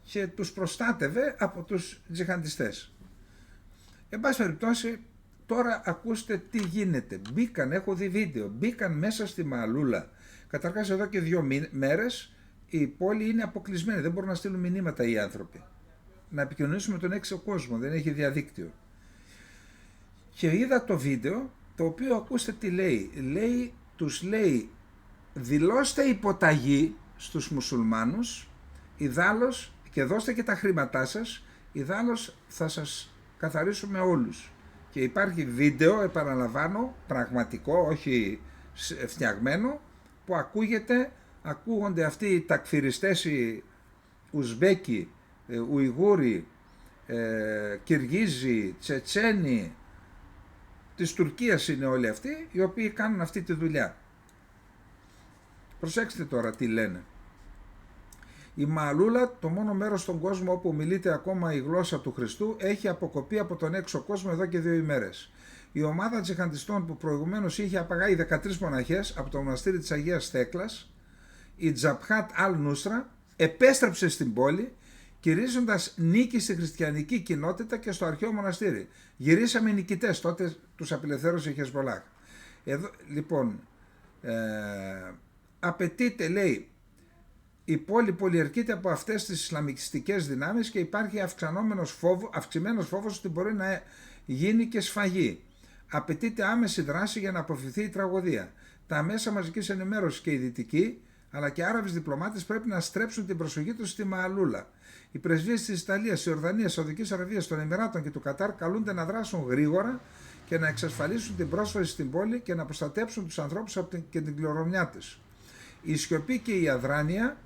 A: και τους προστάτευε από τους τζιχαντιστές. Εν πάση περιπτώσει, τώρα ακούστε τι γίνεται. Μπήκαν, έχω δει βίντεο, μπήκαν μέσα στη Μααλούλα. Καταρχάς εδώ και 2 μέρες η πόλη είναι αποκλεισμένη, δεν μπορούν να στείλουν μηνύματα οι άνθρωποι. Να επικοινωνήσουμε με τον έξω κόσμο, δεν έχει διαδίκτυο. Και είδα το βίντεο, το οποίο ακούστε τι λέει. Τους λέει, δηλώστε υποταγή στους μουσουλμάνους, ιδάλλως, και δώστε και τα χρήματά σας, ιδάλλως θα σας καθαρίσουμε όλους. Και υπάρχει βίντεο, επαναλαμβάνω, πραγματικό, όχι φτιαγμένο, που ακούγονται αυτοί οι τακφιριστές, οι Ουσμπέκοι, Ουιγούροι, Κυργίζοι, Τσετσένοι, της Τουρκίας είναι όλοι αυτοί, οι οποίοι κάνουν αυτή τη δουλειά. Προσέξτε τώρα τι λένε. Η Μααλούλα, το μόνο μέρος στον κόσμο όπου μιλείται ακόμα η γλώσσα του Χριστού, έχει αποκοπεί από τον έξω κόσμο εδώ και 2 ημέρες. Η ομάδα τζιχαντιστών που προηγουμένως είχε απαγάγει 13 μοναχές από το μοναστήρι της Αγίας Θέκλας, η Τζαμπχάτ Αλ-Νούσρα, επέστρεψε στην πόλη, κηρύσσοντας νίκη στη χριστιανική κοινότητα και στο αρχαίο μοναστήρι. Γυρίσαμε νικητές, τότε τους απελευθέρωσε η Χεσμολάχ. Εδώ, λοιπόν, απαιτείται, η πόλη πολιερκείται από αυτές τις ισλαμιστικές δυνάμεις και υπάρχει αυξημένος φόβος ότι μπορεί να γίνει και σφαγή. Απαιτείται άμεση δράση για να αποφευθεί η τραγωδία. Τα μέσα μαζικής ενημέρωσης και οι δυτικοί, αλλά και Άραβες διπλωμάτες πρέπει να στρέψουν την προσοχή τους στη Μααλούλα. Οι πρεσβείες της Ιταλίας, της Ιορδανίας, της Σαουδικής Αραβίας, των Εμιράτων και του Κατάρ καλούνται να δράσουν γρήγορα και να εξασφαλίσουν την πρόσβαση στην πόλη και να προστατέψουν τους ανθρώπους και την κληρονομιά της. Η σιωπή και η αδράνεια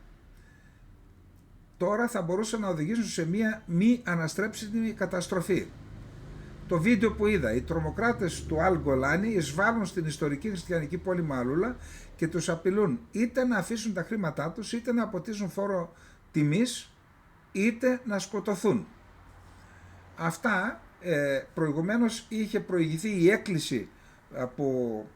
A: τώρα θα μπορούσαν να οδηγήσουν σε μια μη αναστρέψιμη καταστροφή. Το βίντεο που είδα, οι τρομοκράτες του Αλ Γκολάνι εισβάλλουν στην ιστορική χριστιανική πόλη Μαλούλα και τους απειλούν είτε να αφήσουν τα χρήματά τους, είτε να αποτίσουν φόρο τιμής, είτε να σκοτωθούν. Αυτά προηγουμένως είχε προηγηθεί η έκκληση από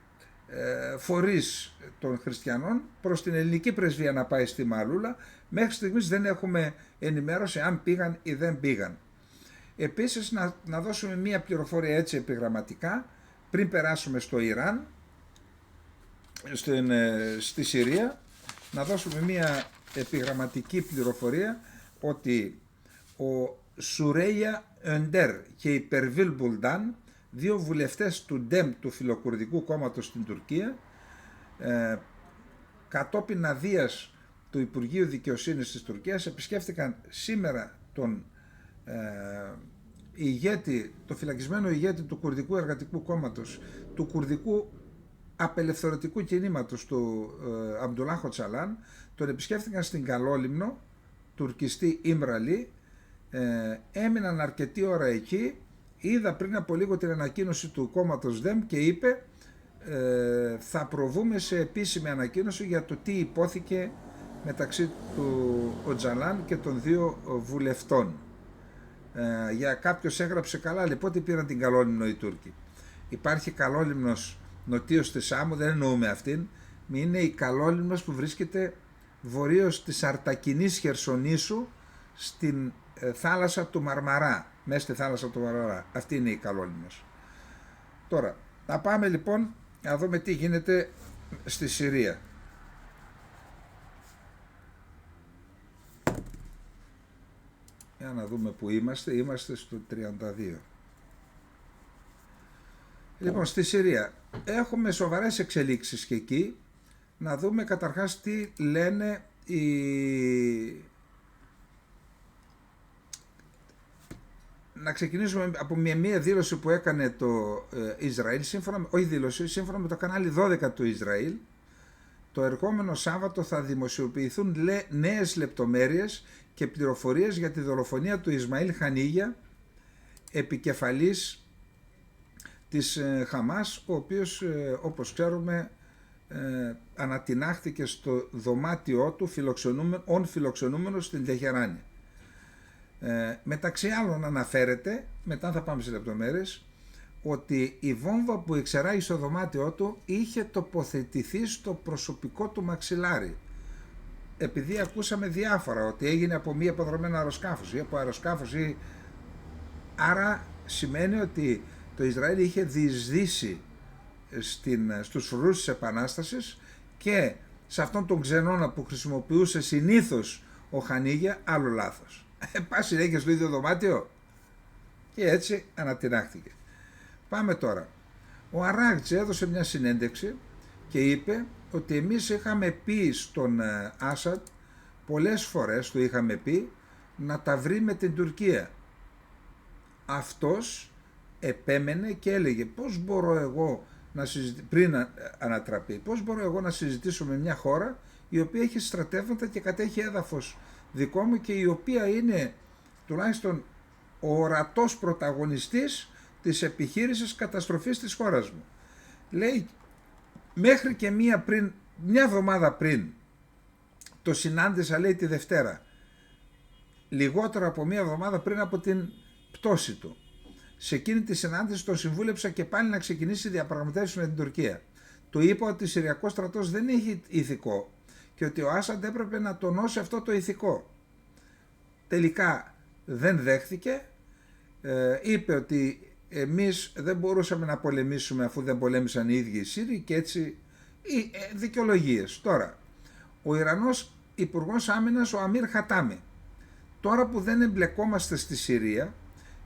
A: φορείς των χριστιανών προς την ελληνική πρεσβεία να πάει στη Μαλούλα. Μέχρι στιγμής δεν έχουμε ενημέρωση αν πήγαν ή δεν πήγαν. Επίσης να δώσουμε μία πληροφορία έτσι επιγραμματικά πριν περάσουμε στο Ιράν, στη Συρία, να δώσουμε μία επιγραμματική πληροφορία ότι ο Σουρέια Önder και η Περβίλ Μπουλντάν, δύο βουλευτές του Ντέμ, του φιλοκουρδικού κόμματος στην Τουρκία, κατόπιν αδείας του Υπουργείου Δικαιοσύνης της Τουρκίας, επισκέφτηκαν σήμερα τον το φυλακισμένο ηγέτη του Κουρδικού Εργατικού Κόμματος, του Κουρδικού Απελευθερωτικού Κινήματος του Αμπτουλάχ Οτσαλάν. Τον επισκέφτηκαν στην Καλόλυμνο, τουρκιστή Ιμραλή, έμειναν αρκετή ώρα εκεί. Είδα πριν από λίγο την ανακοίνωση του κόμματος ΔΕΜ και είπε θα προβούμε σε επίσημη ανακοίνωση για το τι υπόθηκε μεταξύ του Οτζαλάν και των δύο βουλευτών. Για κάποιος έγραψε καλά, λοιπόν, πότε πήραν την Καλόλυμνο οι Τούρκοι. Υπάρχει Καλόλυμνος νοτίως της Σάμου, δεν εννοούμε αυτήν, είναι η Καλόλυμνος που βρίσκεται βορείως της Αρτακινής Χερσονήσου στην θάλασσα του Μαρμαρά, μέσα στη θάλασσα του Μαρμαρά. Αυτή είναι η Καλόλυμνος. Τώρα, να πάμε λοιπόν να δούμε τι γίνεται στη Συρία. Για να δούμε που είμαστε στο 32. Λοιπόν, στη Συρία έχουμε σοβαρές εξελίξεις και εκεί. Να δούμε καταρχάς τι λένε Να ξεκινήσουμε από μια δήλωση που έκανε το Ισραήλ, σύμφωνα με το κανάλι 12 του Ισραήλ. Το ερχόμενο Σάββατο θα δημοσιοποιηθούν νέες λεπτομέρειες και πληροφορίες για τη δολοφονία του Ισμαήλ Χανίγια, επικεφαλής της Χαμάς, ο οποίος όπως ξέρουμε ανατινάχθηκε στο δωμάτιό του φιλοξενούμενο στην Τεχεράνη. Μεταξύ άλλων αναφέρεται, μετά θα πάμε σε λεπτομέρειες, ότι η βόμβα που εξεράγει στο δωμάτιό του είχε τοποθετηθεί στο προσωπικό του μαξιλάρι. Επειδή ακούσαμε διάφορα ότι έγινε από μη αποδρομένο αεροσκάφος ή από αεροσκάφος άρα σημαίνει ότι το Ισραήλ είχε διεισδύσει στους φρουρούς της Επανάστασης και σε αυτόν τον ξενώνα που χρησιμοποιούσε συνήθως ο Χανίγια, άλλο λάθος. Πάει συνέχεια στο ίδιο δωμάτιο και έτσι ανατινάχθηκε. Πάμε τώρα. Ο Αράγτζη έδωσε μια συνέντευξη και είπε ότι εμείς είχαμε πει στον Άσαντ, πολλές φορές του είχαμε πει, να τα βρει με την Τουρκία. Αυτός επέμενε και έλεγε πώς μπορώ εγώ πριν ανατραπεί, πώς μπορώ εγώ να συζητήσω με μια χώρα η οποία έχει στρατεύματα και κατέχει έδαφος δικό μου και η οποία είναι τουλάχιστον ο ορατός πρωταγωνιστής της επιχείρησης καταστροφής της χώρας μου. Λέει, μέχρι και μια εβδομάδα πριν, το συνάντησα, λέει, τη Δευτέρα, λιγότερο από μια εβδομάδα πριν από την πτώση του. Σε εκείνη τη συνάντηση τον συμβούλεψα και πάλι να ξεκινήσει διαπραγματεύσεις με την Τουρκία. Του είπα ότι ο Συριακός στρατός δεν έχει ηθικό και ότι ο Άσαντ έπρεπε να τονώσει αυτό το ηθικό. Τελικά δεν δέχθηκε, είπε ότι εμείς δεν μπορούσαμε να πολεμήσουμε αφού δεν πολέμησαν οι ίδιοι οι Σύριοι και έτσι δικαιολογίες. Τώρα, ο Ιρανός Υπουργός Άμυνας, ο Αμίρ Χατάμι, τώρα που δεν εμπλεκόμαστε στη Συρία,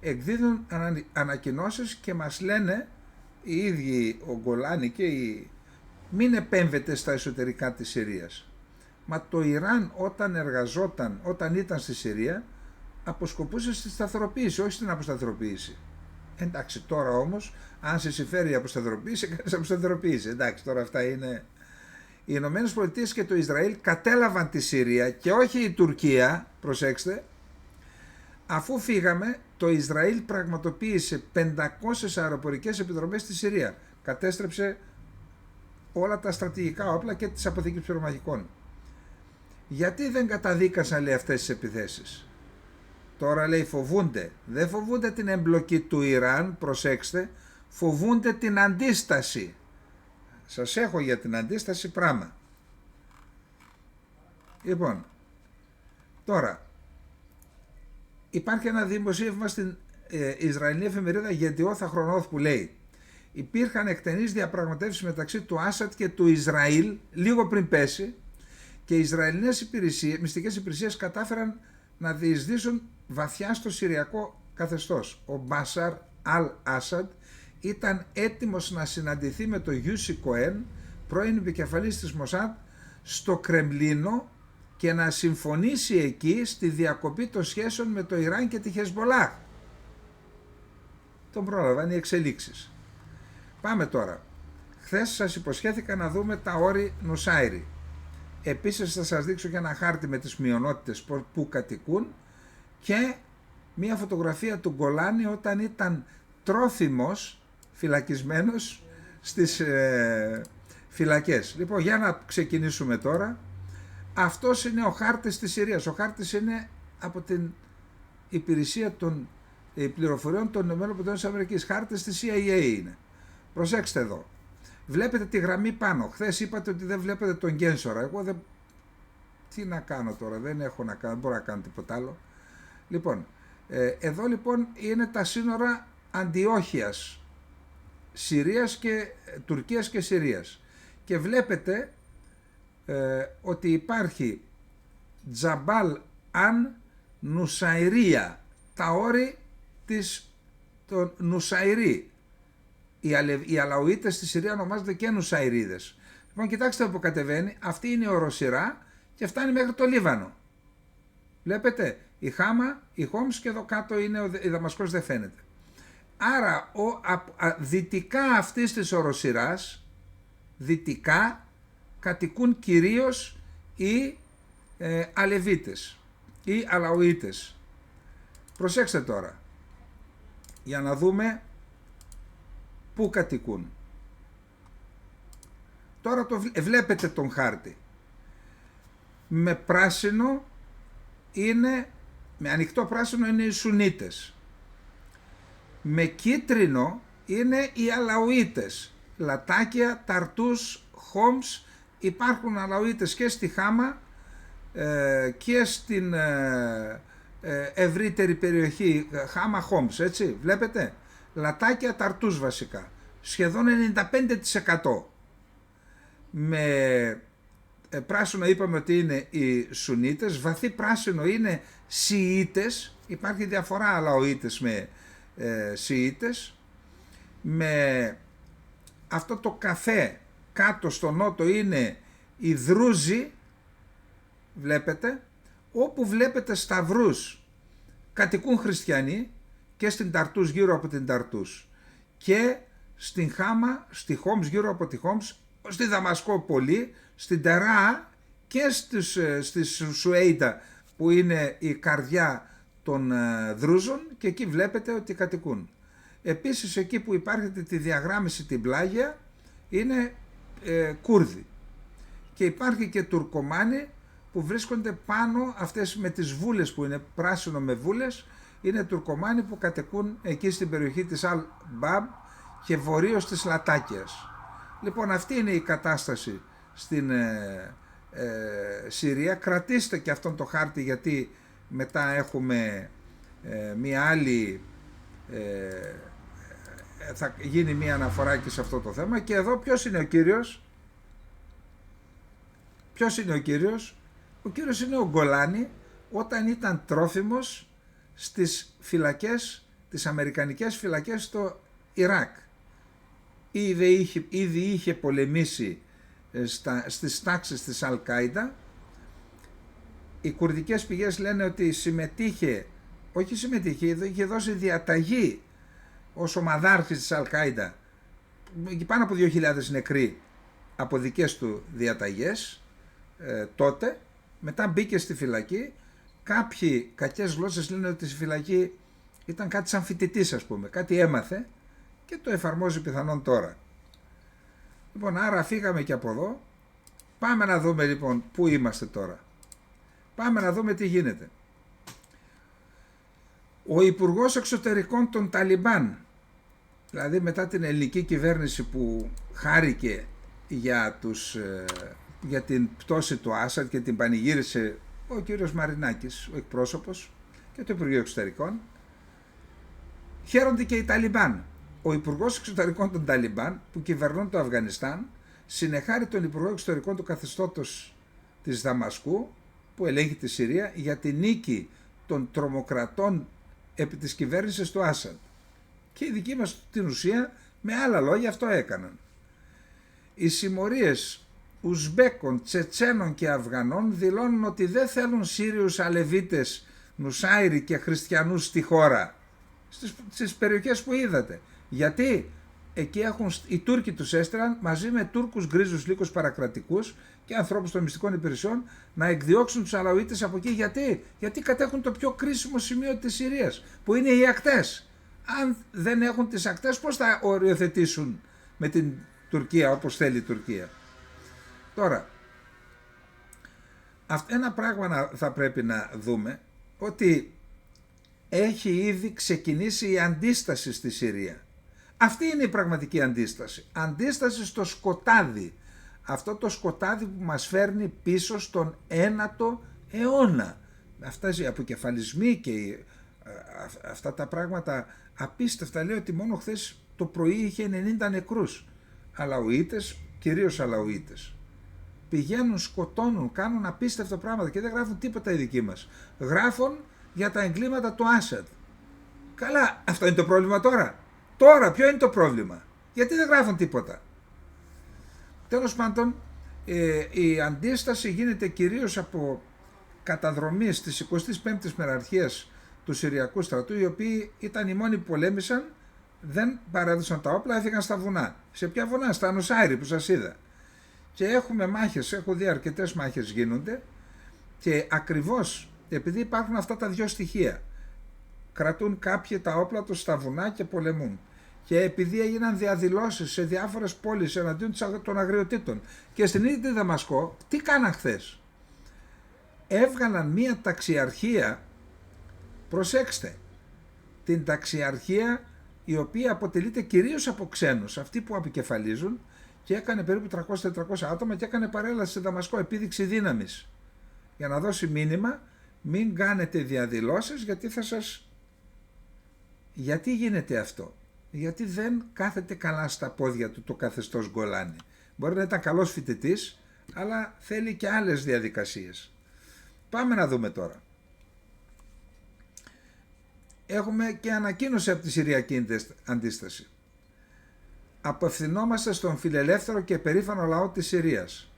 A: εκδίδουν ανακοινώσεις και μας λένε οι ίδιοι ο Γκολάνι και μην επέμβετε στα εσωτερικά της Συρίας. Μα το Ιράν όταν ήταν στη Συρία, αποσκοπούσε στη σταθεροποίηση, όχι στην αποσταθεροποίηση. Εντάξει, τώρα όμως, αν σε συμφέρει η αποσταθεροποίηση, κάνεις αποσταθεροποίηση. Εντάξει, τώρα αυτά είναι... Οι Ηνωμένες Πολιτείες και το Ισραήλ κατέλαβαν τη Συρία και όχι η Τουρκία, προσέξτε. Αφού φύγαμε, το Ισραήλ πραγματοποίησε 500 αεροπορικές επιδρομές στη Συρία. Κατέστρεψε όλα τα στρατηγικά όπλα και τις αποθήκες πυρομαχικών. Γιατί δεν καταδίκασαν, λέει, αυτές τις επιθέσεις? Τώρα, λέει, φοβούνται. Δεν φοβούνται την εμπλοκή του Ιράν, προσέξτε, φοβούνται την αντίσταση. Σας έχω για την αντίσταση πράγμα. Λοιπόν, τώρα, υπάρχει ένα δημοσίευμα στην Ισραηλινή εφημερίδα Γεντιόθα Χρονόθ που λέει: υπήρχαν εκτενείς διαπραγματεύσεις μεταξύ του Άσαντ και του Ισραήλ λίγο πριν πέσει και οι Ισραηλινές μυστικές υπηρεσίες κατάφεραν να διεισδύσουν βαθιά στο συριακό καθεστώς. Ο Μπασάρ Αλ Άσαντ ήταν έτοιμος να συναντηθεί με το Γιούσι Κοέν, πρώην επικεφαλής της Μοσάντ, στο Κρεμλίνο και να συμφωνήσει εκεί στη διακοπή των σχέσεων με το Ιράν και τη Χεσμολάχ. Τον πρόλαβαν οι εξελίξεις. Πάμε τώρα. Χθες σας υποσχέθηκα να δούμε τα όρη Νουσάιρι. Επίσης θα σας δείξω και ένα χάρτη με τις μειονότητες που κατοικούν και μία φωτογραφία του Γκολάνη όταν ήταν τρόφιμος, φυλακισμένος στις φυλακές. Λοιπόν, για να ξεκινήσουμε τώρα. Αυτός είναι ο χάρτης της Συρίας. Ο χάρτης είναι από την υπηρεσία των πληροφοριών των ΗΠΑ. Χάρτης της CIA είναι. Προσέξτε εδώ. Βλέπετε τη γραμμή πάνω. Χθες είπατε ότι δεν βλέπετε τον Γκένσορα. Εγώ δεν... Τι να κάνω τώρα. Δεν έχω να κάνω. Δεν μπορώ να κάνω τίποτα άλλο. Λοιπόν, εδώ λοιπόν είναι τα σύνορα Αντιόχειας, Συρίας και Τουρκίας και Συρίας. Και βλέπετε ότι υπάρχει Τζαμπάλ Αν Νουσαϊρία, τα όρη της των Νουσαϊρί. Οι Αλαουίτες στη Συρία ονομάζονται και Νουσαϊρίδες. Λοιπόν, κοιτάξτε που κατεβαίνει, αυτή είναι η οροσειρά και φτάνει μέχρι το Λίβανο. Βλέπετε, η Χάμα, η Χόμς και εδώ κάτω είναι η Δαμασκός, δεν φαίνεται. Άρα, δυτικά αυτής της οροσειράς, δυτικά, κατοικούν κυρίως οι Αλεβίτες ή Αλαουίτες. Προσέξτε τώρα, για να δούμε πού κατοικούν. Τώρα βλέπετε τον χάρτη. Με πράσινο είναι, με ανοιχτό πράσινο είναι οι Σουνίτες. Με κίτρινο είναι οι Αλαουίτες. Λατάκια, Ταρτούς, Χόμς. Υπάρχουν Αλαουίτες και στη Χάμα και στην ευρύτερη περιοχή Χάμα Χόμς, έτσι, βλέπετε. Λατάκια, Ταρτούς βασικά. Σχεδόν 95%. Με πράσινο είπαμε ότι είναι οι Σουνίτες, βαθύ πράσινο είναι Σιήτες, υπάρχει διαφορά Αλαουίτες με Σιήτες. Με αυτό το καφέ κάτω στο νότο είναι οι Δρούζοι, βλέπετε. Όπου βλέπετε σταυρούς κατοικούν χριστιανοί και στην Ταρτούς, γύρω από την Ταρτούς, και στην Χάμα, στη Χόμς, γύρω από τη Χόμς, στη Δαμασκό πολύ, στην Τερά και στη Σουέιντα που είναι η καρδιά των Δρούζων, και εκεί βλέπετε ότι κατοικούν. Επίσης εκεί που υπάρχει τη διαγράμμιση την πλάγια είναι Κούρδοι, και υπάρχει και Τουρκομάνοι που βρίσκονται πάνω, αυτές με τις βούλες που είναι πράσινο με βούλες, είναι Τουρκομάνοι που κατοικούν εκεί στην περιοχή της Αλ-Μπαμπ και βορείως της Λατάκιας. Λοιπόν, αυτή είναι η κατάσταση στην Συρία. Κρατήστε και αυτόν το χάρτη, γιατί μετά έχουμε μία άλλη, θα γίνει μία αναφορά και σε αυτό το θέμα. Και εδώ ποιος είναι ο κύριος? Ποιος είναι ο κύριος? Ο κύριος είναι ο Γκολάνη, όταν ήταν τρόφιμος στις φυλακές, τις αμερικανικές φυλακές στο Ιράκ. Ήδη είχε πολεμήσει στις τάξεις της Αλ-Κάιντα. Οι κουρδικές πηγές λένε ότι είχε δώσει διαταγή ως ομαδάρχης της Αλ-Κάιντα, πάνω από 2.000 νεκροί από δικές του διαταγές τότε. Μετά μπήκε στη φυλακή. Κάποιοι κακές γλώσσες λένε ότι στη φυλακή ήταν κάτι σαν φοιτητής, ας πούμε, κάτι έμαθε και το εφαρμόζει πιθανόν τώρα. Λοιπόν, άρα φύγαμε και από εδώ. Πάμε να δούμε λοιπόν πού είμαστε τώρα. Πάμε να δούμε τι γίνεται. Ο Υπουργός Εξωτερικών των Ταλιμπάν, δηλαδή μετά την ελληνική κυβέρνηση που χάρηκε για την πτώση του Άσαντ και την πανηγύρισε ο κύριος Μαρινάκης, ο εκπρόσωπος, και το Υπουργείο Εξωτερικών, χαίρονται και οι Ταλιμπάν. Ο Υπουργός Εξωτερικών των Ταλιμπάν, που κυβερνούν το Αφγανιστάν, συνεχάρει τον Υπουργό Εξωτερικών του καθεστώτος της Δαμασκού, που ελέγχει τη Συρία, για την νίκη των τρομοκρατών επί της κυβέρνησης του Άσαντ. Και οι δικοί μας στην ουσία με άλλα λόγια αυτό έκαναν. Οι συμμορίες Ουσμπέκων, Τσετσένων και Αφγανών δηλώνουν ότι δεν θέλουν Σύριους Αλεβίτες, Νουσάιροι και Χριστιανούς στη χώρα, στις περιοχές που είδατε. Γιατί εκεί οι Τούρκοι τους έστειλαν μαζί με Τούρκους γκρίζους λύκους παρακρατικούς και ανθρώπους των μυστικών υπηρεσιών να εκδιώξουν τους Αλαουίτες από εκεί. Γιατί κατέχουν το πιο κρίσιμο σημείο της Συρίας, που είναι οι ακτές. Αν δεν έχουν τις ακτές, πώς θα οριοθετήσουν με την Τουρκία όπως θέλει η Τουρκία? Τώρα, ένα πράγμα θα πρέπει να δούμε, ότι έχει ήδη ξεκινήσει η αντίσταση στη Συρία. Αυτή είναι η πραγματική αντίσταση. Αντίσταση στο σκοτάδι. Αυτό το σκοτάδι που μας φέρνει πίσω στον 9ο αιώνα. Αυτά οι αποκεφαλισμοί και αυτά τα πράγματα απίστευτα. Λέω ότι μόνο χθες το πρωί είχε 90 νεκρούς. Αλαουίτες, κυρίως Αλαουίτες. Πηγαίνουν, σκοτώνουν, κάνουν απίστευτα πράγματα και δεν γράφουν τίποτα οι δικοί μας. Γράφουν για τα εγκλήματα του Άσαντ. Καλά, αυτό είναι το πρόβλημα τώρα. Τώρα ποιο είναι το πρόβλημα? Γιατί δεν γράφουν τίποτα? Τέλος πάντων, η αντίσταση γίνεται κυρίως από καταδρομής της 25ης Μεραρχίας του Συριακού στρατού, οι οποίοι ήταν οι μόνοι που πολέμησαν, δεν παρέδωσαν τα όπλα, έφυγαν στα βουνά. Σε ποια βουνά? Στα Νουσάιρη που σας είδα. Και έχουμε μάχες, έχω δει αρκετές μάχες γίνονται, και ακριβώς επειδή υπάρχουν αυτά τα δύο στοιχεία, κρατούν κάποιοι τα όπλα τους στα βουνά και πολεμούν. Και επειδή έγιναν διαδηλώσεις σε διάφορες πόλεις εναντίον των αγριοτήτων και στην ίδια τη Δαμασκό, τι κάναν χθες? Έβγαλαν μία ταξιαρχία, προσέξτε, την ταξιαρχία η οποία αποτελείται κυρίως από ξένους, αυτοί που αποκεφαλίζουν, και έκανε περίπου 300-400 άτομα και έκανε παρέλαση στη Δαμασκό, επίδειξη δύναμης, για να δώσει μήνυμα: μην κάνετε διαδηλώσεις, γιατί θα σας... Γιατί γίνεται αυτό? Γιατί δεν κάθεται καλά στα πόδια του το καθεστώς Γκολάνη. Μπορεί να ήταν καλός φοιτητής, αλλά θέλει και άλλες διαδικασίες. Πάμε να δούμε τώρα. Έχουμε και ανακοίνωση από τη Συριακή Αντίσταση. Απευθυνόμαστε στον φιλελεύθερο και περήφανο λαό της Συρίας.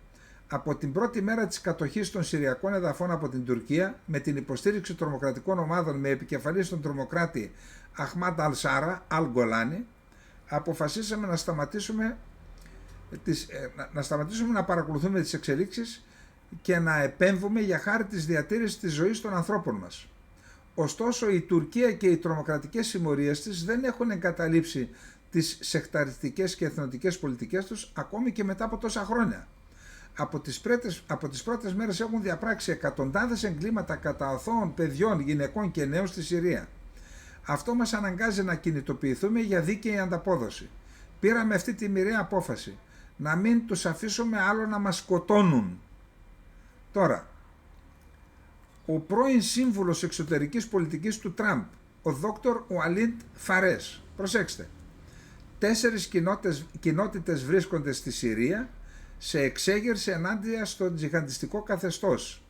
A: Από την πρώτη μέρα της κατοχής των Συριακών εδαφών από την Τουρκία, με την υποστήριξη τρομοκρατικών ομάδων με επικεφαλής τον τρομοκράτη Αχμάντ Αλ-Σάρα, Αλ-Γκολάνη, αποφασίσαμε να σταματήσουμε να παρακολουθούμε τις εξελίξεις και να επέμβουμε για χάρη της διατήρησης της ζωής των ανθρώπων μας. Ωστόσο, η Τουρκία και οι τρομοκρατικές συμμορίες της δεν έχουν εγκαταλείψει τις σεκταριστικές και εθνοτικές πολιτικές τους ακόμη και μετά από τόσα χρόνια. Από τις πρώτες μέρες έχουν διαπράξει εκατοντάδες εγκλήματα κατά αθώων παιδιών, γυναικών και νέων στη Συρία. Αυτό μας αναγκάζει να κινητοποιηθούμε για δίκαιη ανταπόδοση. Πήραμε αυτή τη μοιραία απόφαση, να μην τους αφήσουμε άλλο να μας σκοτώνουν. Τώρα, ο πρώην σύμβουλος εξωτερικής πολιτικής του Τραμπ, ο Δόκτωρ Ουαλίντ Φαρές, προσέξτε, 4 κοινότητες βρίσκονται στη Συρία σε εξέγερση ενάντια στο τζιχαντιστικό καθεστώς,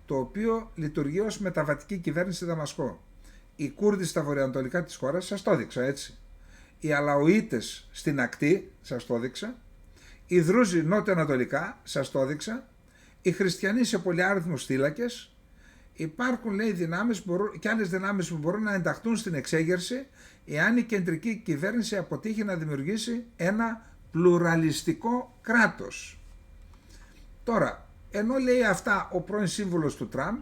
A: το οποίο λειτουργεί ως μεταβατική κυβέρνηση στη Δαμασκό. Οι Κούρδοι στα βορειοανατολικά της χώρας, σας το έδειξα έτσι. Οι Αλαουίτες στην ακτή, σας το έδειξα. Οι Δρούζοι νότιο-ανατολικά, σας το έδειξα. Οι Χριστιανοί σε πολυάριθμους θύλακες. υπάρχουν, λέει, δυνάμεις και άλλες δυνάμεις που μπορούν να ενταχθούν στην εξέγερση εάν η κεντρική κυβέρνηση αποτύχει να δημιουργήσει ένα πλουραλιστικό κράτος. Τώρα, ενώ λέει αυτά ο πρώην σύμβουλος του Τραμπ,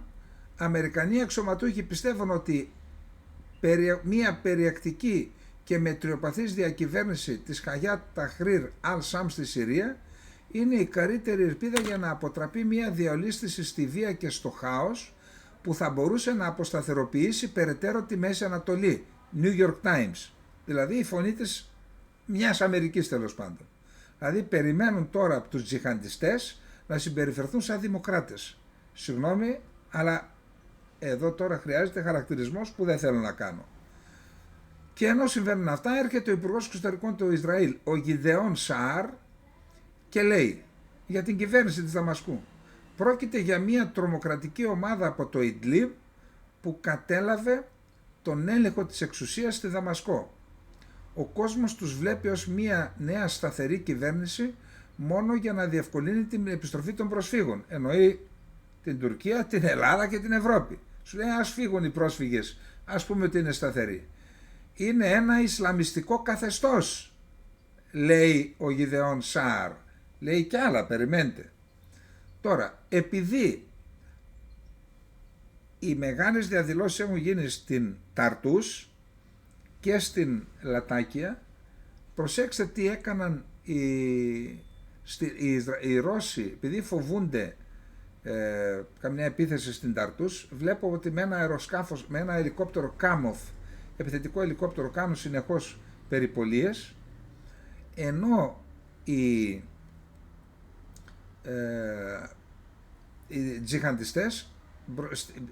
A: Αμερικανοί αξιωματούχοι πιστεύουν ότι μια περιεκτική και μετριοπαθής διακυβέρνηση της Χαγιάτ Ταχρήρ Αλ-Σαμ στη Συρία είναι η καλύτερη ελπίδα για να αποτραπεί μια διαολίστηση στη βία και στο χάος που θα μπορούσε να αποσταθεροποιήσει περαιτέρω τη Μέση Ανατολή. New York Times. Δηλαδή η φωνή της μιας Αμερικής, τέλος πάντων. Δηλαδή περιμένουν τώρα από τους τζιχαντιστές να συμπεριφερθούν σαν δημοκράτες. Συγγνώμη, αλλά εδώ τώρα χρειάζεται χαρακτηρισμός που δεν θέλω να κάνω. Και ενώ συμβαίνουν αυτά, έρχεται ο Υπουργός Εξωτερικών του Ισραήλ, ο Γιδεών Σαάρ, και λέει για την κυβέρνηση της Δαμασκού: πρόκειται για μια τρομοκρατική ομάδα από το Ιντλίβ που κατέλαβε τον έλεγχο της εξουσίας στη Δαμασκό. Ο κόσμος τους βλέπει ως μια νέα σταθερή κυβέρνηση μόνο για να διευκολύνει την επιστροφή των προσφύγων. Εννοεί την Τουρκία, την Ελλάδα και την Ευρώπη. Σου λέει ας φύγουν οι πρόσφυγες, ας πούμε ότι είναι σταθεροί. Είναι ένα ισλαμιστικό καθεστώς, λέει ο Γιδεών Σαάρ. Λέει κι άλλα, περιμένετε. Τώρα, επειδή οι μεγάλες διαδηλώσεις έχουν γίνει στην Ταρτούς και στην Λατάκια, προσέξτε τι έκαναν οι Ρώσοι, επειδή φοβούνται καμιά επίθεση στην Ταρτούς. Βλέπω ότι με ένα αεροσκάφος, με ένα ελικόπτερο Κάμοφ, επιθετικό ελικόπτερο, κάνουν συνεχώς περιπολίες, ενώ οι τζιχαντιστές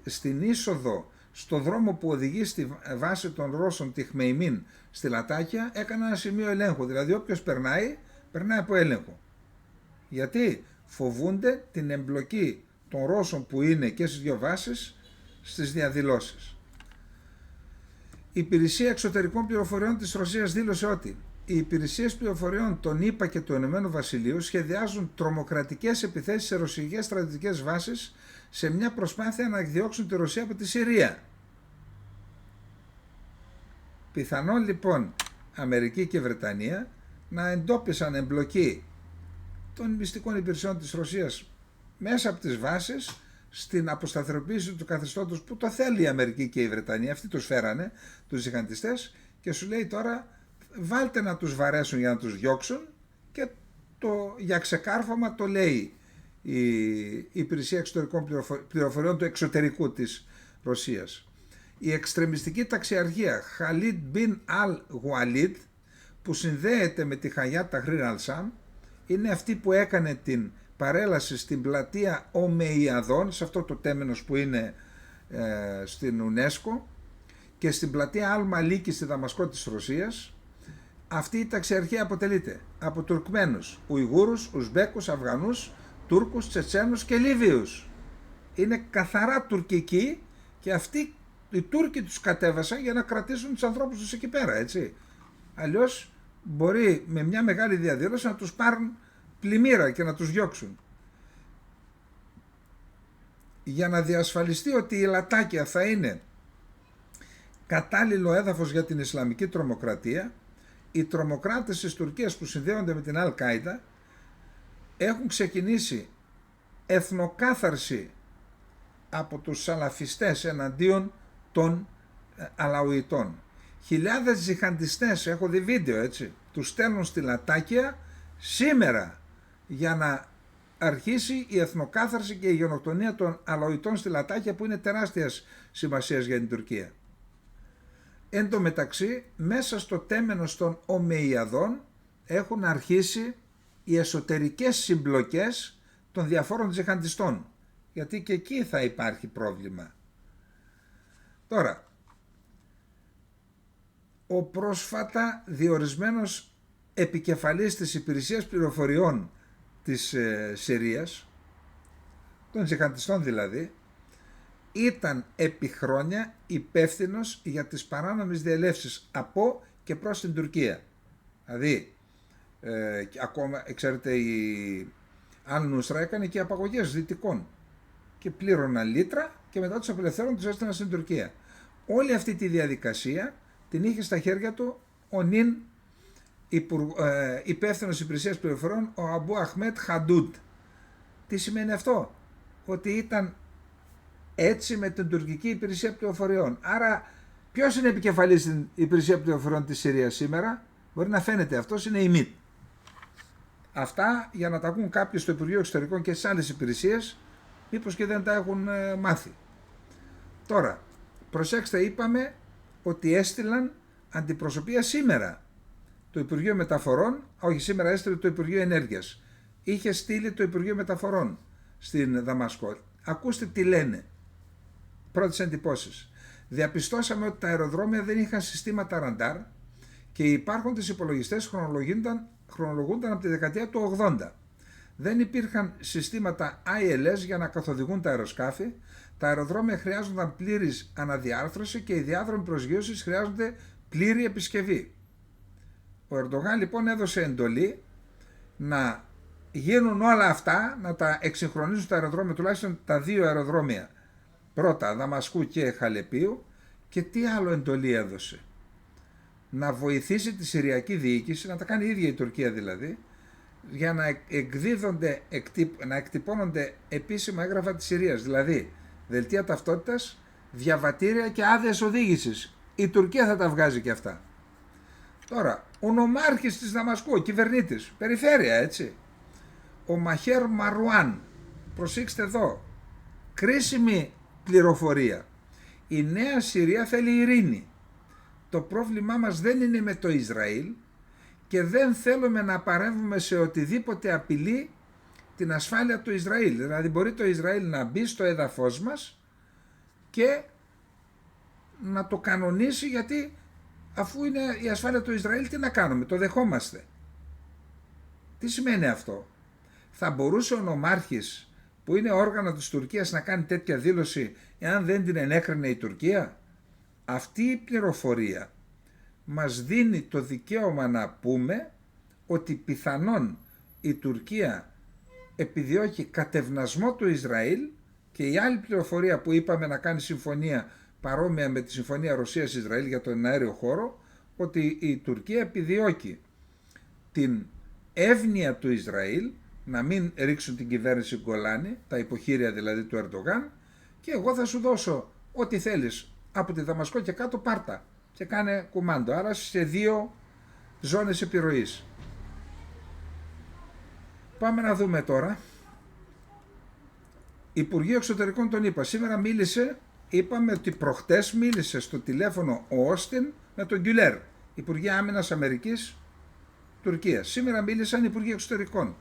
A: στην είσοδο στο δρόμο που οδηγεί στη βάση των Ρώσων, τη Χμεϊμίν, στη Λατάκια, έκανα ένα σημείο ελέγχου. Δηλαδή όποιος περνάει από έλεγχο. Γιατί φοβούνται την εμπλοκή των Ρώσων που είναι και στις δύο βάσεις στις διαδηλώσεις. Η Υπηρεσία Εξωτερικών Πληροφοριών της Ρωσίας δήλωσε ότι οι υπηρεσίες πληροφοριών των ΗΠΑ και του Ηνωμένου Βασιλείου σχεδιάζουν τρομοκρατικές επιθέσεις σε ρωσικές στρατιωτικές βάσεις σε μια προσπάθεια να εκδιώξουν τη Ρωσία από τη Συρία. Πιθανόν λοιπόν Αμερική και Βρετανία να εντόπισαν εμπλοκή των μυστικών υπηρεσιών της Ρωσίας μέσα από τις βάσεις στην αποσταθεροποίηση του καθεστώτος που το θέλει η Αμερική και η Βρετανία. Αυτοί τους φέρανε, τους τζιχαντιστές, και σου λέει τώρα βάλτε να τους βαρέσουν για να τους διώξουν, και για ξεκάρφωμα το λέει η Υπηρεσία Εξωτερικών Πληροφοριών του εξωτερικού της Ρωσίας. Η εξτρεμιστική ταξιαρχία Χαλίτ Μπιν Αλ Γουαλίτ, που συνδέεται με τη Χαγιάτ Ταχρήρ Αλ-Σαμ, είναι αυτή που έκανε την παρέλαση στην πλατεία Ομεϊαδών, σε αυτό το τέμενος που είναι στην UNESCO, και στην πλατεία Αλ-Μαλίκη στη Δαμασκό της Ρωσίας. Αυτή η ταξιαρχία αποτελείται από Τουρκμένους, Ουιγούρους, Ουσμπέκους, Αφγανούς, Τούρκους, Τσετσένους και Λίβιους. Είναι καθαρά τουρκικοί και αυτοί οι Τούρκοι τους κατέβασαν για να κρατήσουν τους ανθρώπους τους εκεί πέρα, έτσι. Αλλιώς μπορεί με μια μεγάλη διαδήλωση να τους πάρουν πλημμύρα και να τους διώξουν. Για να διασφαλιστεί ότι η Λατάκια θα είναι κατάλληλο έδαφος για την Ισλαμική τρομοκρατία, οι τρομοκράτες της Τουρκίας που συνδέονται με την Αλ-Κάιντα έχουν ξεκινήσει εθνοκάθαρση από τους σαλαφιστές εναντίον των Αλαουιτών. Χιλιάδες τζιχαντιστές, έχω δει βίντεο, έτσι, τους στέλνουν στη Λατάκια σήμερα για να αρχίσει η εθνοκάθαρση και η γενοκτονία των Αλαουιτών στη Λατάκια, που είναι τεράστιας σημασίας για την Τουρκία. Εν τω μεταξύ, μέσα στο τέμενος των Ομεϊαδών έχουν αρχίσει οι εσωτερικές συμπλοκές των διαφόρων τζιχαντιστών, γιατί και εκεί θα υπάρχει πρόβλημα. Τώρα, ο πρόσφατα διορισμένος επικεφαλής της Υπηρεσίας Πληροφοριών της Συρίας, των τζιχαντιστών δηλαδή, ήταν επί χρόνια υπεύθυνος για τις παράνομες διελεύσεις από και προς την Τουρκία. Δηλαδή, ακόμα, ξέρετε, η Αλ-Νούσρα έκανε και απαγωγές δυτικών. και πλήρωναν λίτρα και μετά τους απελευθέρωναν, τους έστειλαν στην Τουρκία. Όλη αυτή τη διαδικασία την είχε στα χέρια του ο νυν υπεύθυνος υπηρεσίας πληροφοριών, ο Αμπού Αχμέτ Χαντούντ. Τι σημαίνει αυτό? Ότι ήταν έτσι με την τουρκική υπηρεσία πληροφοριών. Άρα ποιος είναι επικεφαλής στην υπηρεσία πληροφοριών της Συρίας σήμερα? Μπορεί να φαίνεται αυτός, είναι η ΜΙΤ. Αυτά για να τα ακούν κάποιοι στο Υπουργείο Εξωτερικών και στις άλλες υπηρεσίες, μήπως και δεν τα έχουν μάθει. Τώρα, προσέξτε, είπαμε ότι έστειλαν αντιπροσωπεία σήμερα. Το Υπουργείο Μεταφορών, όχι, σήμερα έστειλε το Υπουργείο Ενέργειας. Είχε στείλει το Υπουργείο Μεταφορών στην Δαμασκό. Ακούστε τι λένε. Πρώτες εντυπώσεις. Διαπιστώσαμε ότι τα αεροδρόμια δεν είχαν συστήματα ραντάρ και οι υπάρχοντες υπολογιστές χρονολογούνταν από τη δεκαετία του 80. Δεν υπήρχαν συστήματα ILS για να καθοδηγούν τα αεροσκάφη. Τα αεροδρόμια χρειάζονταν πλήρης αναδιάρθρωση και οι διάδρομοι προσγείωσης χρειάζονται πλήρη επισκευή. Ο Ερντογάν λοιπόν έδωσε εντολή να γίνουν όλα αυτά, να τα εξυγχρονίσουν τα αεροδρόμια, τουλάχιστον τα δύο αεροδρόμια πρώτα, Δαμασκού και Χαλεπίου. Και τι άλλο εντολή έδωσε? Να βοηθήσει τη Συριακή διοίκηση, να τα κάνει η ίδια η Τουρκία δηλαδή, για να εκδίδονται, να εκτυπώνονται επίσημα έγγραφα της Συρίας, δηλαδή δελτία ταυτότητας, διαβατήρια και άδειες οδήγησης. Η Τουρκία θα τα βγάζει και αυτά. Τώρα, ο νομάρχης της Δαμασκού, ο κυβερνήτης, περιφέρεια έτσι, ο Μαχέρ Μαρουάν, προσέξτε εδώ, κρίσιμη πληροφορία. Η Νέα Συρία θέλει ειρήνη. Το πρόβλημά μας δεν είναι με το Ισραήλ και δεν θέλουμε να παρέμβουμε σε οτιδήποτε απειλεί την ασφάλεια του Ισραήλ. Δηλαδή μπορεί το Ισραήλ να μπει στο έδαφος μας και να το κανονίσει, γιατί αφού είναι η ασφάλεια του Ισραήλ, τι να κάνουμε, το δεχόμαστε. Τι σημαίνει αυτό? Θα μπορούσε ο νομάρχης που είναι όργανο της Τουρκίας να κάνει τέτοια δήλωση εάν δεν την ενέκρινε η Τουρκία? Αυτή η πληροφορία μας δίνει το δικαίωμα να πούμε ότι πιθανόν η Τουρκία επιδιώκει κατευνασμό του Ισραήλ, και η άλλη πληροφορία που είπαμε να κάνει συμφωνία παρόμοια με τη συμφωνία Ρωσίας-Ισραήλ για τον αέριο χώρο, ότι η Τουρκία επιδιώκει την εύνοια του Ισραήλ, να μην ρίξουν την κυβέρνηση Γκολάνη, τα υποχείρια δηλαδή του Ερντογάν, και εγώ θα σου δώσω ό,τι θέλεις από τη Δαμασκό και κάτω, πάρτα και κάνε κουμάντο. Άρα σε δύο ζώνες επιρροής. Πάμε να δούμε τώρα. Υπουργείο Εξωτερικών τον είπα. Σήμερα μίλησε, είπαμε ότι προχτές μίλησε στο τηλέφωνο ο Όστιν με τον Γκιουλέρ, Υπουργείο Άμυνας Αμερικής Τουρκίας. Σήμερα μίλησαν Υπουργοί Εξωτερικών.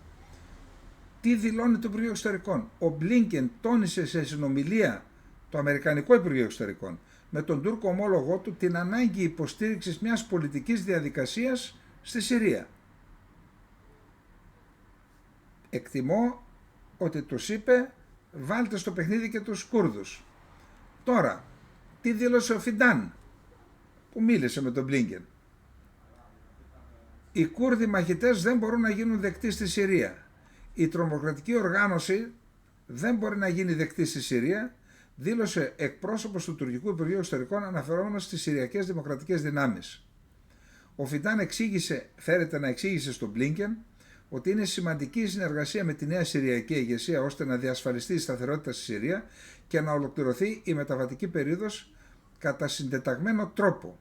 A: Τι δηλώνει το Υπουργείο Εξωτερικών? Ο Μπλίνκεν τόνισε σε συνομιλία το Αμερικανικό Υπουργείο Εξωτερικών με τον Τούρκο ομόλογό του την ανάγκη υποστήριξης μιας πολιτικής διαδικασίας στη Συρία. Εκτιμώ ότι τους είπε βάλτε στο παιχνίδι και τους Κούρδους. Τώρα, τι δήλωσε ο Φιντάν που μίλησε με τον Μπλίνκεν? Οι Κούρδοι μαχητές δεν μπορούν να γίνουν δεκτοί στη Συρία. Η τρομοκρατική οργάνωση δεν μπορεί να γίνει δεκτή στη Συρία, δήλωσε εκπρόσωπος του Τουρκικού Υπουργείου Εξωτερικών αναφερόμενος στις Συριακές Δημοκρατικές Δυνάμεις. Ο Φιντάν φέρεται να εξήγησε στον Μπλίνκεν ότι είναι σημαντική η συνεργασία με τη νέα Συριακή ηγεσία ώστε να διασφαλιστεί η σταθερότητα στη Συρία και να ολοκληρωθεί η μεταβατική περίοδος κατά συντεταγμένο τρόπο.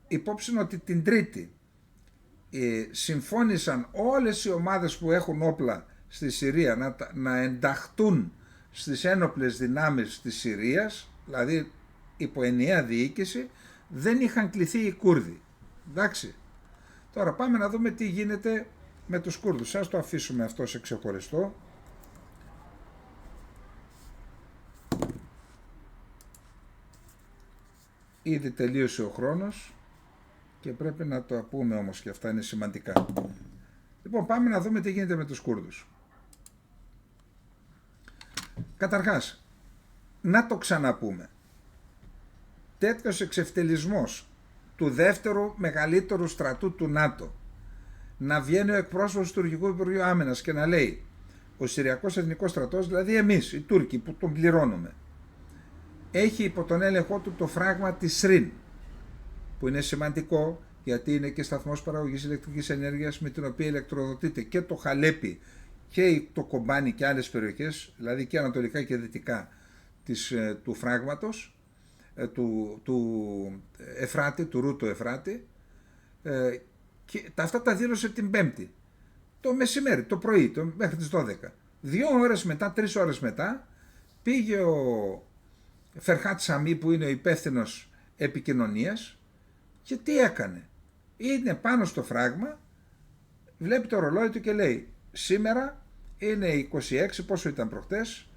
A: Υπόψη ότι την Τρίτη συμφώνησαν όλες οι ομάδες που έχουν όπλα στη Συρία να ενταχτούν στις ένοπλες δυνάμεις της Συρίας, δηλαδή υπό ενιαία διοίκηση. Δεν είχαν κληθεί οι Κούρδοι. Εντάξει. Τώρα πάμε να δούμε τι γίνεται με τους Κούρδους. Ας το αφήσουμε αυτό σε ξεχωριστό. Ήδη τελείωσε ο χρόνος και πρέπει να το πούμε όμως, και αυτά είναι σημαντικά. Λοιπόν, πάμε να δούμε τι γίνεται με τους Κούρδους. Καταρχάς, να το ξαναπούμε. Τέτοιος εξευτελισμός του δεύτερου μεγαλύτερου στρατού του ΝΑΤΟ, να βγαίνει ο εκπρόσωπος του Τουρκικού Υπουργείου Άμυνας και να λέει ο Συριακός Εθνικός Στρατός, δηλαδή εμείς οι Τούρκοι που τον πληρώνουμε, έχει υπό τον έλεγχό του το φράγμα της ΣΡΙΝ, που είναι σημαντικό γιατί είναι και σταθμός παραγωγής ηλεκτρικής ενέργειας με την οποία ηλεκτροδοτείται και το Χαλέπι και το Κομπάνι και άλλες περιοχές, δηλαδή και ανατολικά και δυτικά του φράγματος, του Εφράτη, του Ρούτου Εφράτη, και αυτά τα δήλωσε την Πέμπτη, το μεσημέρι, το πρωί, μέχρι τις 12. 2 ώρες μετά, 3 ώρες μετά, πήγε ο Φερχάτ Σαμί που είναι ο υπεύθυνος επικοινωνίας και τι έκανε? Είναι πάνω στο φράγμα, βλέπει το ρολόι του και λέει σήμερα είναι 26, πόσο ήταν προχτές,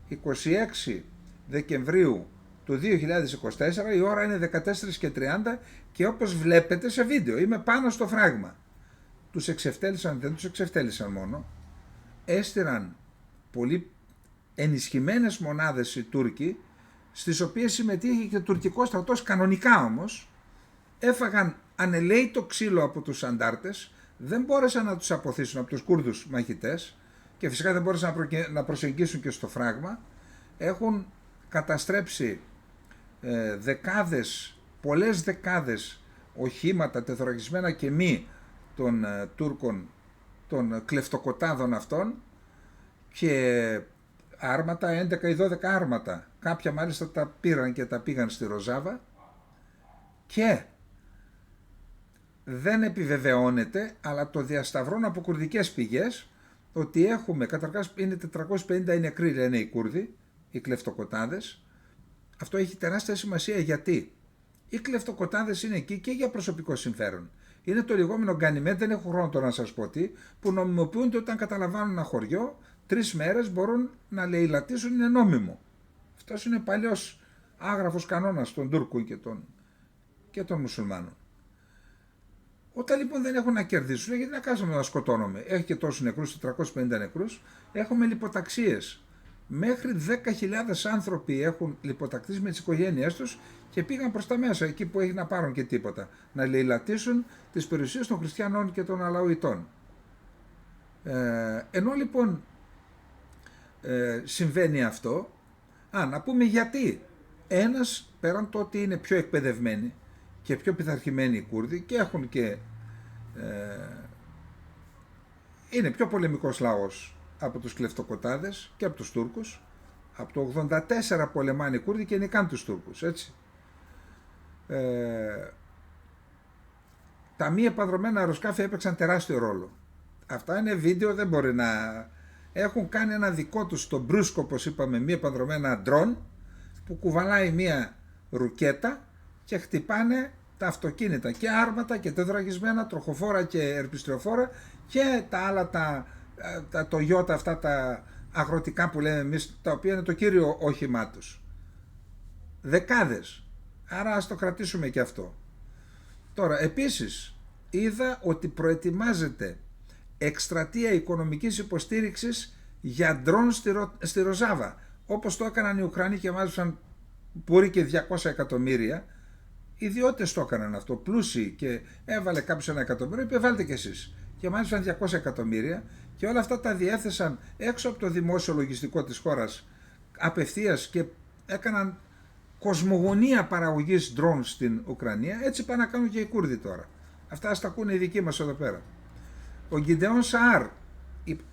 A: 26 Δεκεμβρίου του 2024, η ώρα είναι 14:30 και όπως βλέπετε σε βίντεο είμαι πάνω στο φράγμα. Τους εξευτέλισαν, δεν τους εξευτέλισαν μόνο, έστειραν πολύ ενισχυμένες μονάδες οι Τούρκοι, στις οποίες συμμετείχε και ο τουρκικός στρατός κανονικά όμως, έφαγαν ανελαίητο ξύλο από τους αντάρτες, δεν μπόρεσαν να τους αποθήσουν από τους Κούρδους μαχητές και φυσικά δεν μπόρεσαν να προσεγγίσουν και στο φράγμα. Έχουν καταστρέψει πολλές δεκάδες οχήματα τεθωρακισμένα και μη των Τούρκων, των κλεφτοκοτάδων αυτών, και άρματα, 11 ή 12 άρματα. Κάποια μάλιστα τα πήραν και τα πήγαν στη Ροζάβα, και δεν επιβεβαιώνεται, αλλά το διασταυρώνουν από κουρδικές πηγές, ότι έχουμε, καταρχάς είναι 450 οι νεκροί, λένε οι Κούρδοι, οι κλεφτοκοτάδες. Αυτό έχει τεράστια σημασία, γιατί οι κλεφτοκοτάδες είναι εκεί και για προσωπικό συμφέρον. Είναι το λεγόμενο γκανιμέτ, δεν έχω χρόνο τώρα να σας πω τι, που νομιμοποιούνται όταν καταλαμβάνουν ένα χωριό, 3 μέρες μπορούν να λαιλατίσουν, είναι νόμιμο. Αυτός είναι παλιός άγραφος κανόνας των Τούρκων και των Μουσουλμάνων. Όταν λοιπόν δεν έχουν να κερδίσουν, γιατί να κάτσουμε να σκοτώνουμε, έχει και τόσους νεκρούς, 450 νεκρούς, έχουμε λιποταξίες. Μέχρι 10.000 άνθρωποι έχουν λιποτακτήσει με τις οικογένειές τους και πήγαν προς τα μέσα, εκεί που έχει να πάρουν και τίποτα, να λαιλατίσουν τις περιουσίες των χριστιανών και των αλαουιτών. Ενώ λοιπόν συμβαίνει αυτό, να πούμε γιατί. Ένας, πέραν το ότι είναι πιο εκπαιδευμένοι και πιο πειθαρχημένοι οι Κούρδοι και έχουν και είναι πιο πολεμικός λαός από τους κλεφτοκοτάδες και από τους Τούρκους. Από το 84 πολεμάνε οι Κούρδοι και νικάν τους Τούρκους, έτσι. Τα μη επανδρομένα αεροσκάφη έπαιξαν τεράστιο ρόλο. Αυτά είναι βίντεο, δεν μπορεί να... Έχουν κάνει ένα δικό τους, το μπρούσκο, όπως είπαμε, μη επανδρομένα ντρόν, που κουβαλάει μία ρουκέτα και χτυπάνε τα αυτοκίνητα και άρματα και τετραγισμένα, τροχοφόρα και ερπιστριοφόρα και τα άλλα τα Toyota, αυτά τα αγροτικά που λέμε εμείς, τα οποία είναι το κύριο όχημά τους. Δεκάδες. Άρα ας το κρατήσουμε και αυτό. Τώρα επίσης είδα ότι προετοιμάζεται εκστρατεία οικονομικής υποστήριξης για ντρόν στη Ροζάβα, όπως το έκαναν οι Ουκρανοί και μάζεψαν μπορεί και 200 εκατομμύρια. Οι ιδιώτες το έκαναν αυτό, πλούσιοι, και έβαλε κάποιος 1 εκατομμύριο, είπε βάλτε κι εσείς, και μάζεψαν 200 εκατομμύρια και όλα αυτά τα διέθεσαν έξω από το δημόσιο λογιστικό της χώρας απευθείας και έκαναν κοσμογονία παραγωγής ντρόν στην Ουκρανία. Έτσι πάνε να κάνουν και οι Κούρδοι τώρα. Αυτά ας τα ακούνε οι δικοί μας εδώ πέρα. Ο Γκιντεόν Σαάρ.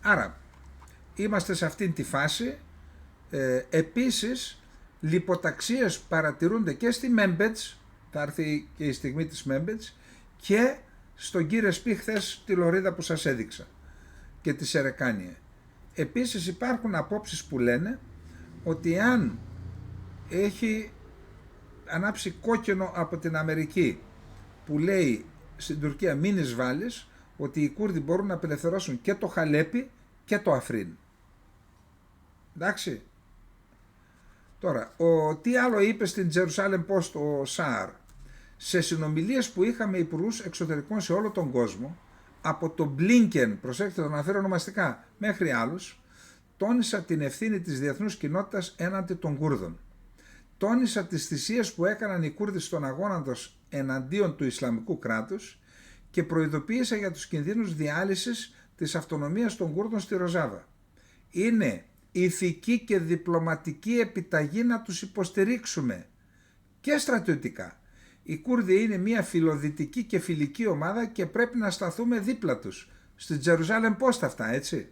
A: Άρα είμαστε σε αυτήν τη φάση. Επίσης λιποταξίες παρατηρούνται και στη Μέμπετς, θα έρθει και η στιγμή της Μέμπετς, και στον Κύρεσπι χθες τη λωρίδα που σας έδειξα και τη Σερεκάνια. Επίσης υπάρχουν απόψεις που λένε ότι αν έχει ανάψει κόκκινο από την Αμερική που λέει στην Τουρκία μην εισβάλλεις, ότι οι Κούρδοι μπορούν να απελευθερώσουν και το Χαλέπι και το Αφρίν. Εντάξει. Τώρα, τι άλλο είπε στην Jerusalem Post ο Σαάρ? Σε συνομιλίες που είχαμε υπουργούς εξωτερικών σε όλο τον κόσμο, από τον Μπλίνκεν, προσέξτε τον αναφέρω ονομαστικά, μέχρι άλλους, τόνισα την ευθύνη της διεθνούς κοινότητας έναντι των Κούρδων. Τόνισα τις θυσίες που έκαναν οι Κούρδοι στον αγώνα τους εναντίον του Ισλαμικού κράτους και προειδοποίησα για τους κινδύνους διάλυσης της αυτονομίας των Κούρδων στη Ροζάβα. είναι ηθική και διπλωματική επιταγή να τους υποστηρίξουμε και στρατιωτικά. Οι Κούρδοι είναι μια φιλοδυτική και φιλική ομάδα και πρέπει να σταθούμε δίπλα τους. Στη Τζερουζάλεμ Post αυτά, έτσι.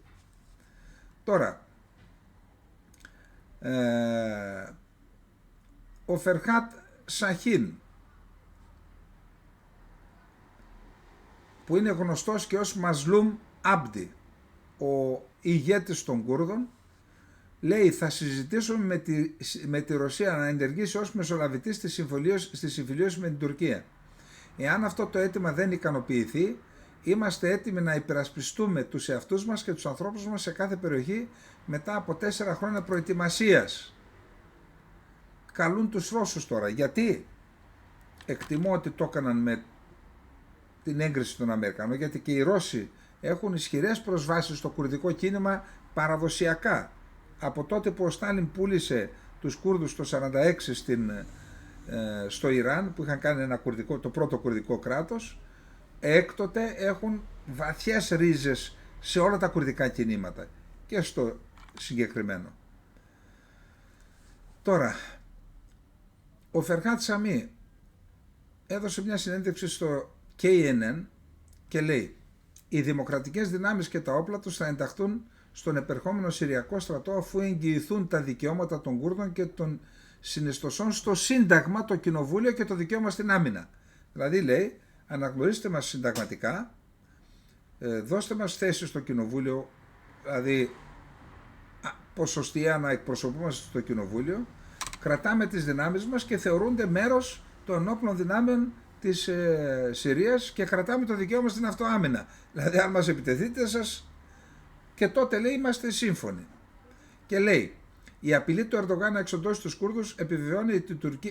A: Τώρα, ο Φερχάτ Σαχίν, που είναι γνωστός και ως Μασλούμ Άμπντι, ο ηγέτης των Κούρδων, λέει θα συζητήσουμε με τη Ρωσία να ενεργήσει ως μεσολαβητής στη συμφιλίωση με την Τουρκία. Εάν αυτό το αίτημα δεν ικανοποιηθεί, είμαστε έτοιμοι να υπερασπιστούμε τους εαυτούς μας και τους ανθρώπους μας σε κάθε περιοχή μετά από 4 χρόνια προετοιμασίας. Καλούν τους Ρώσους τώρα. Γιατί? Εκτιμώ ότι το έκαναν με την έγκριση των Αμερικανών, γιατί και οι Ρώσοι έχουν ισχυρές προσβάσεις στο κουρδικό κίνημα παραδοσιακά. Από τότε που ο Στάλιν πούλησε τους Κούρδους το 1946 στο Ιράν, που είχαν κάνει το πρώτο κουρδικό κράτος, έκτοτε έχουν βαθιές ρίζες σε όλα τα κουρδικά κινήματα και στο συγκεκριμένο. Τώρα, ο Φερχάτ Σαμί έδωσε μια συνέντευξη στο KNN και λέει: οι δημοκρατικές δυνάμεις και τα όπλα τους θα ενταχθούν στον επερχόμενο Συριακό στρατό αφού εγγυηθούν τα δικαιώματα των Κούρδων και των συνιστοσών στο Σύνταγμα, το Κοινοβούλιο και το δικαίωμα στην άμυνα. Δηλαδή λέει, αναγνωρίστε μας συνταγματικά, δώστε μας θέση στο Κοινοβούλιο, δηλαδή ποσοστιαία να εκπροσωπούμαστε στο Κοινοβούλιο, κρατάμε τις δυνάμεις μας και θεωρούνται μέρος των ενόπλων δυνάμεων της Συρίας και κρατάμε το δικαίωμα στην αυτοάμυνα. Δηλαδή αν μας επιτεθείτε σας, και τότε λέει είμαστε σύμφωνοι. Και λέει, η απειλή του Ερντογάν να εξοντώσει τους Κούρδους επιβεβαιώνει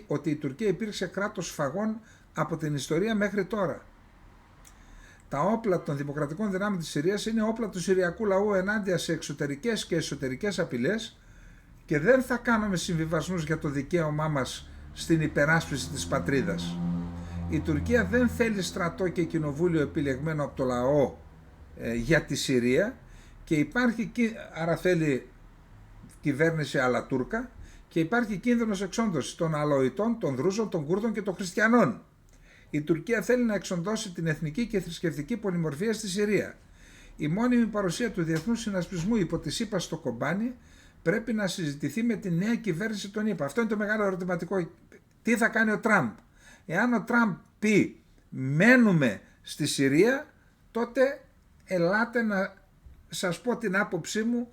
A: ότι η Τουρκία υπήρξε κράτος φαγών από την ιστορία μέχρι τώρα. Τα όπλα των δημοκρατικών δυνάμεων της Συρίας είναι όπλα του Συριακού λαού ενάντια σε εξωτερικές και εσωτερικές απειλές και δεν θα κάνουμε συμβιβασμούς για το δικαίωμά μας στην υπεράσπιση της πατρίδας. Η Τουρκία δεν θέλει στρατό και κοινοβούλιο επιλεγμένο από το λαό για τη Συρία και υπάρχει, άρα θέλει κυβέρνηση αλατούρκα, και υπάρχει κίνδυνος εξόντωσης των Αλοητών, των Δρούζων, των Κούρδων και των Χριστιανών. Η Τουρκία θέλει να εξοντώσει την εθνική και θρησκευτική πολυμορφία στη Συρία. Η μόνιμη παρουσία του διεθνούς συνασπισμού υπό τη ΣΥΠΑ στο Κομπάνι πρέπει να συζητηθεί με τη νέα κυβέρνηση των ΗΠΑ. Αυτό είναι το μεγάλο ερωτηματικό. Τι θα κάνει ο Τραμπ? Εάν ο Τραμπ πει μένουμε στη Συρία, τότε ελάτε να σας πω την άποψή μου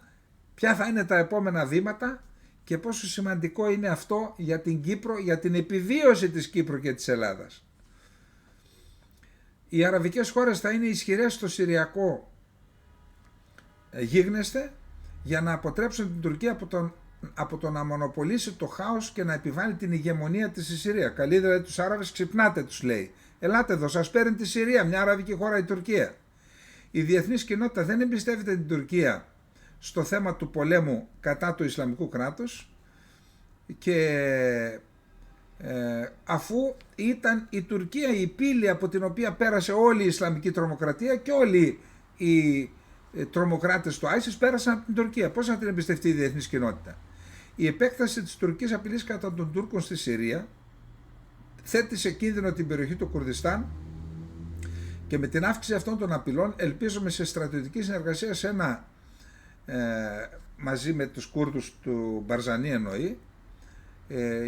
A: ποια θα είναι τα επόμενα βήματα και πόσο σημαντικό είναι αυτό για την Κύπρο, για την επιβίωση της Κύπρου και της Ελλάδας. Οι αραβικές χώρες θα είναι ισχυρές στο συριακό γίγνεσθε για να αποτρέψουν την Τουρκία από το να μονοπολίσει το χάος και να επιβάλλει την ηγεμονία της στη Συρία. Καλύτερα τους Άραβες ξυπνάτε, τους λέει. Ελάτε εδώ, σας παίρνει τη Συρία, μια αραβική χώρα η Τουρκία. Η διεθνής κοινότητα δεν εμπιστεύεται την Τουρκία στο θέμα του πολέμου κατά του Ισλαμικού κράτους και αφού ήταν η Τουρκία η πύλη από την οποία πέρασε όλη η Ισλαμική τρομοκρατία και όλοι οι τρομοκράτες του ISIS πέρασαν από την Τουρκία. Πώς να την εμπιστευτεί η διεθνής κοινότητα? Η επέκταση της τουρκικής απειλής κατά των Τούρκων στη Συρία θέτει σε κίνδυνο την περιοχή του Κουρδιστάν και με την αύξηση αυτών των απειλών ελπίζουμε σε στρατιωτική συνεργασία μαζί με τους Κούρδους του Μπαρζανί εννοεί,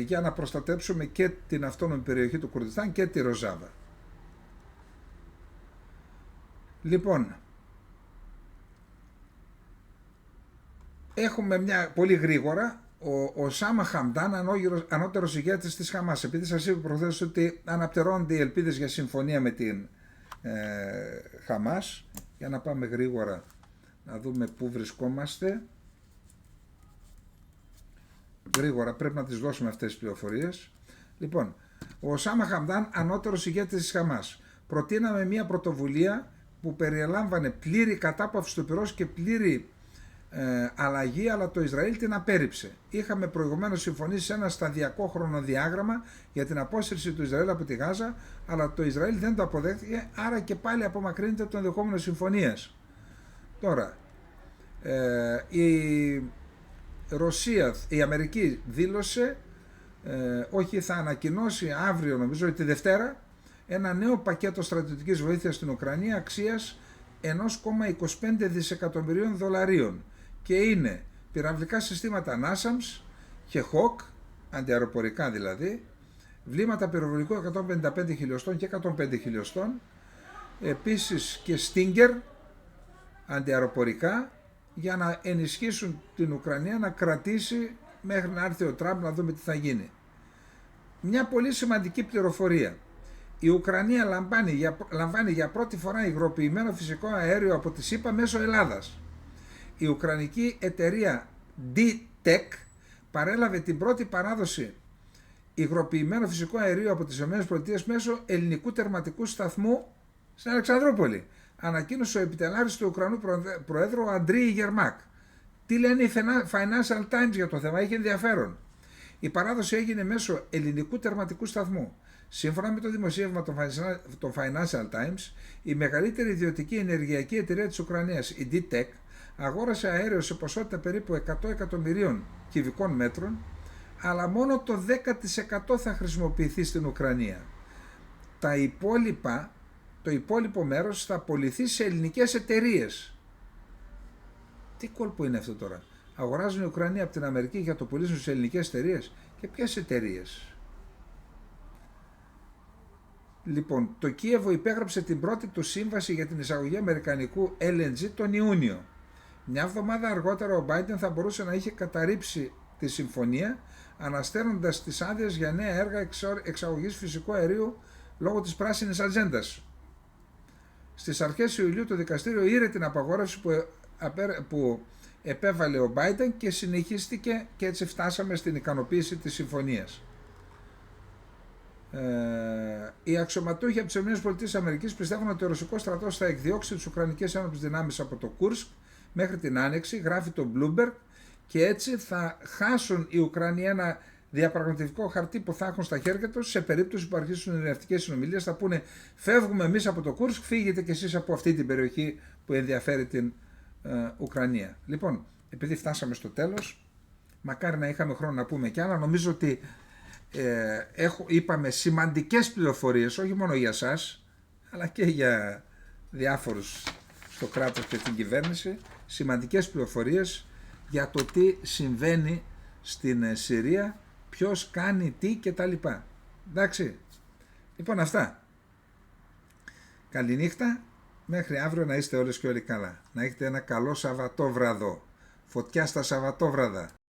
A: για να προστατέψουμε και την αυτόνομη περιοχή του Κουρδιστάν και τη Ροζάβα. Λοιπόν, έχουμε πολύ γρήγορα ο Σάμα Χαμντάν, ανώτερος ηγέτης της Χαμάς, επειδή σας είπα προχθές ότι αναπτερώνται οι ελπίδες για συμφωνία με την Χαμάς. Για να πάμε γρήγορα να δούμε πού βρισκόμαστε. Γρήγορα πρέπει να τις δώσουμε αυτές τις πληροφορίες. Λοιπόν, ο Σάμα Χαμντάν, ανώτερος ηγέτης της Χαμάς, προτείναμε μια πρωτοβουλία που περιελάμβανε πλήρη κατάπαυση του πυρός και πλήρη αλλαγή, αλλά το Ισραήλ την απέρριψε. Είχαμε προηγουμένως συμφωνήσει σε ένα σταδιακό χρονοδιάγραμμα για την απόσυρση του Ισραήλ από τη Γάζα, αλλά το Ισραήλ δεν το αποδέχτηκε, άρα και πάλι απομακρύνεται το ενδεχόμενο συμφωνίας. Τώρα, Η Ρωσία, η Αμερική δήλωσε, όχι, θα ανακοινώσει αύριο, νομίζω, τη Δευτέρα, ένα νέο πακέτο στρατιωτικής βοήθειας στην Ουκρανία αξίας 1,25 δισεκατομμυρίων δολαρίων και είναι πυραυλικά συστήματα NASAMS και Hawk, αντιαεροπορικά δηλαδή, βλήματα πυροβολικού 155 χιλιοστών και 105 χιλιοστών, επίσης και Stinger, αντιαεροπορικά, για να ενισχύσουν την Ουκρανία να κρατήσει μέχρι να έρθει ο Τραμπ να δούμε τι θα γίνει. Μια πολύ σημαντική πληροφορία. Η Ουκρανία λαμβάνει για πρώτη φορά υγροποιημένο φυσικό αέριο από τη ΣΥΠΑ μέσω Ελλάδας. Η ουκρανική εταιρεία D-Tech παρέλαβε την πρώτη παράδοση υγροποιημένο φυσικό αερίο από τις ΗΠΑ μέσω ελληνικού τερματικού σταθμού στην Αλεξανδρούπολη. Ανακοίνωσε ο επιτελάρης του Ουκρανού Προέδρου Αντρέη Γερμάκ. Τι λένε οι Financial Times για το θέμα, έχει ενδιαφέρον. Η παράδοση έγινε μέσω ελληνικού τερματικού σταθμού. Σύμφωνα με το δημοσίευμα των Financial Times, η μεγαλύτερη ιδιωτική ενεργειακή εταιρεία της Ουκρανίας, η D-Tech, αγόρασε αέριο σε ποσότητα περίπου 100 εκατομμυρίων κυβικών μέτρων, αλλά μόνο το 10% θα χρησιμοποιηθεί στην Ουκρανία. Το υπόλοιπο μέρος θα πωληθεί σε ελληνικές εταιρείες. Τι κόλπο είναι αυτό τώρα? Αγοράζουν η Ουκρανία από την Αμερική για να το πουλήσουν σε ελληνικές εταιρείες. Και ποιες εταιρείες? Λοιπόν, το Κίεβο υπέγραψε την πρώτη του σύμβαση για την εισαγωγή αμερικανικού LNG τον Ιούνιο. Μια εβδομάδα αργότερα ο Biden θα μπορούσε να είχε καταρρύψει τη συμφωνία, αναστέλνοντας τις άδειες για νέα έργα εξαγωγής φυσικού αερίου λόγω της πράσινης ατζέντας. Στις αρχές Ιουλίου το δικαστήριο ήρε την απαγόρευση που επέβαλε ο Biden και συνεχίστηκε και έτσι φτάσαμε στην ικανοποίηση της συμφωνίας. Οι αξιωματούχοι από τις ΗΠΑ πιστεύουν ότι ο ρωσικός στρατός θα εκδιώξει τις Ουκρανικές ένοπλες δυνάμεις από το Κούρσκ μέχρι την Άνοιξη, γράφει το Bloomberg, και έτσι θα χάσουν οι Ουκρανοί ένα διαπραγματευτικό χαρτί που θα έχουν στα χέρια τους σε περίπτωση που αρχίσουν ειρηνευτικές συνομιλίες. Θα πούνε φεύγουμε εμείς από το Κούρσκ, φύγετε κι εσείς από αυτή την περιοχή που ενδιαφέρει την Ουκρανία. Λοιπόν, επειδή φτάσαμε στο τέλος, μακάρι να είχαμε χρόνο να πούμε κι άλλα, νομίζω ότι είπαμε σημαντικές πληροφορίες, όχι μόνο για σας, αλλά και για διάφορους στο κράτος και την κυβέρνηση, σημαντικές πληροφορίες για το τι συμβαίνει στην Συρία, ποιος κάνει τι και τα λοιπά. Εντάξει, λοιπόν, αυτά. Καληνύχτα, μέχρι αύριο να είστε όλες και όλοι καλά. Να έχετε ένα καλό Σαββατόβραδο. Φωτιά στα Σαββατόβραδα.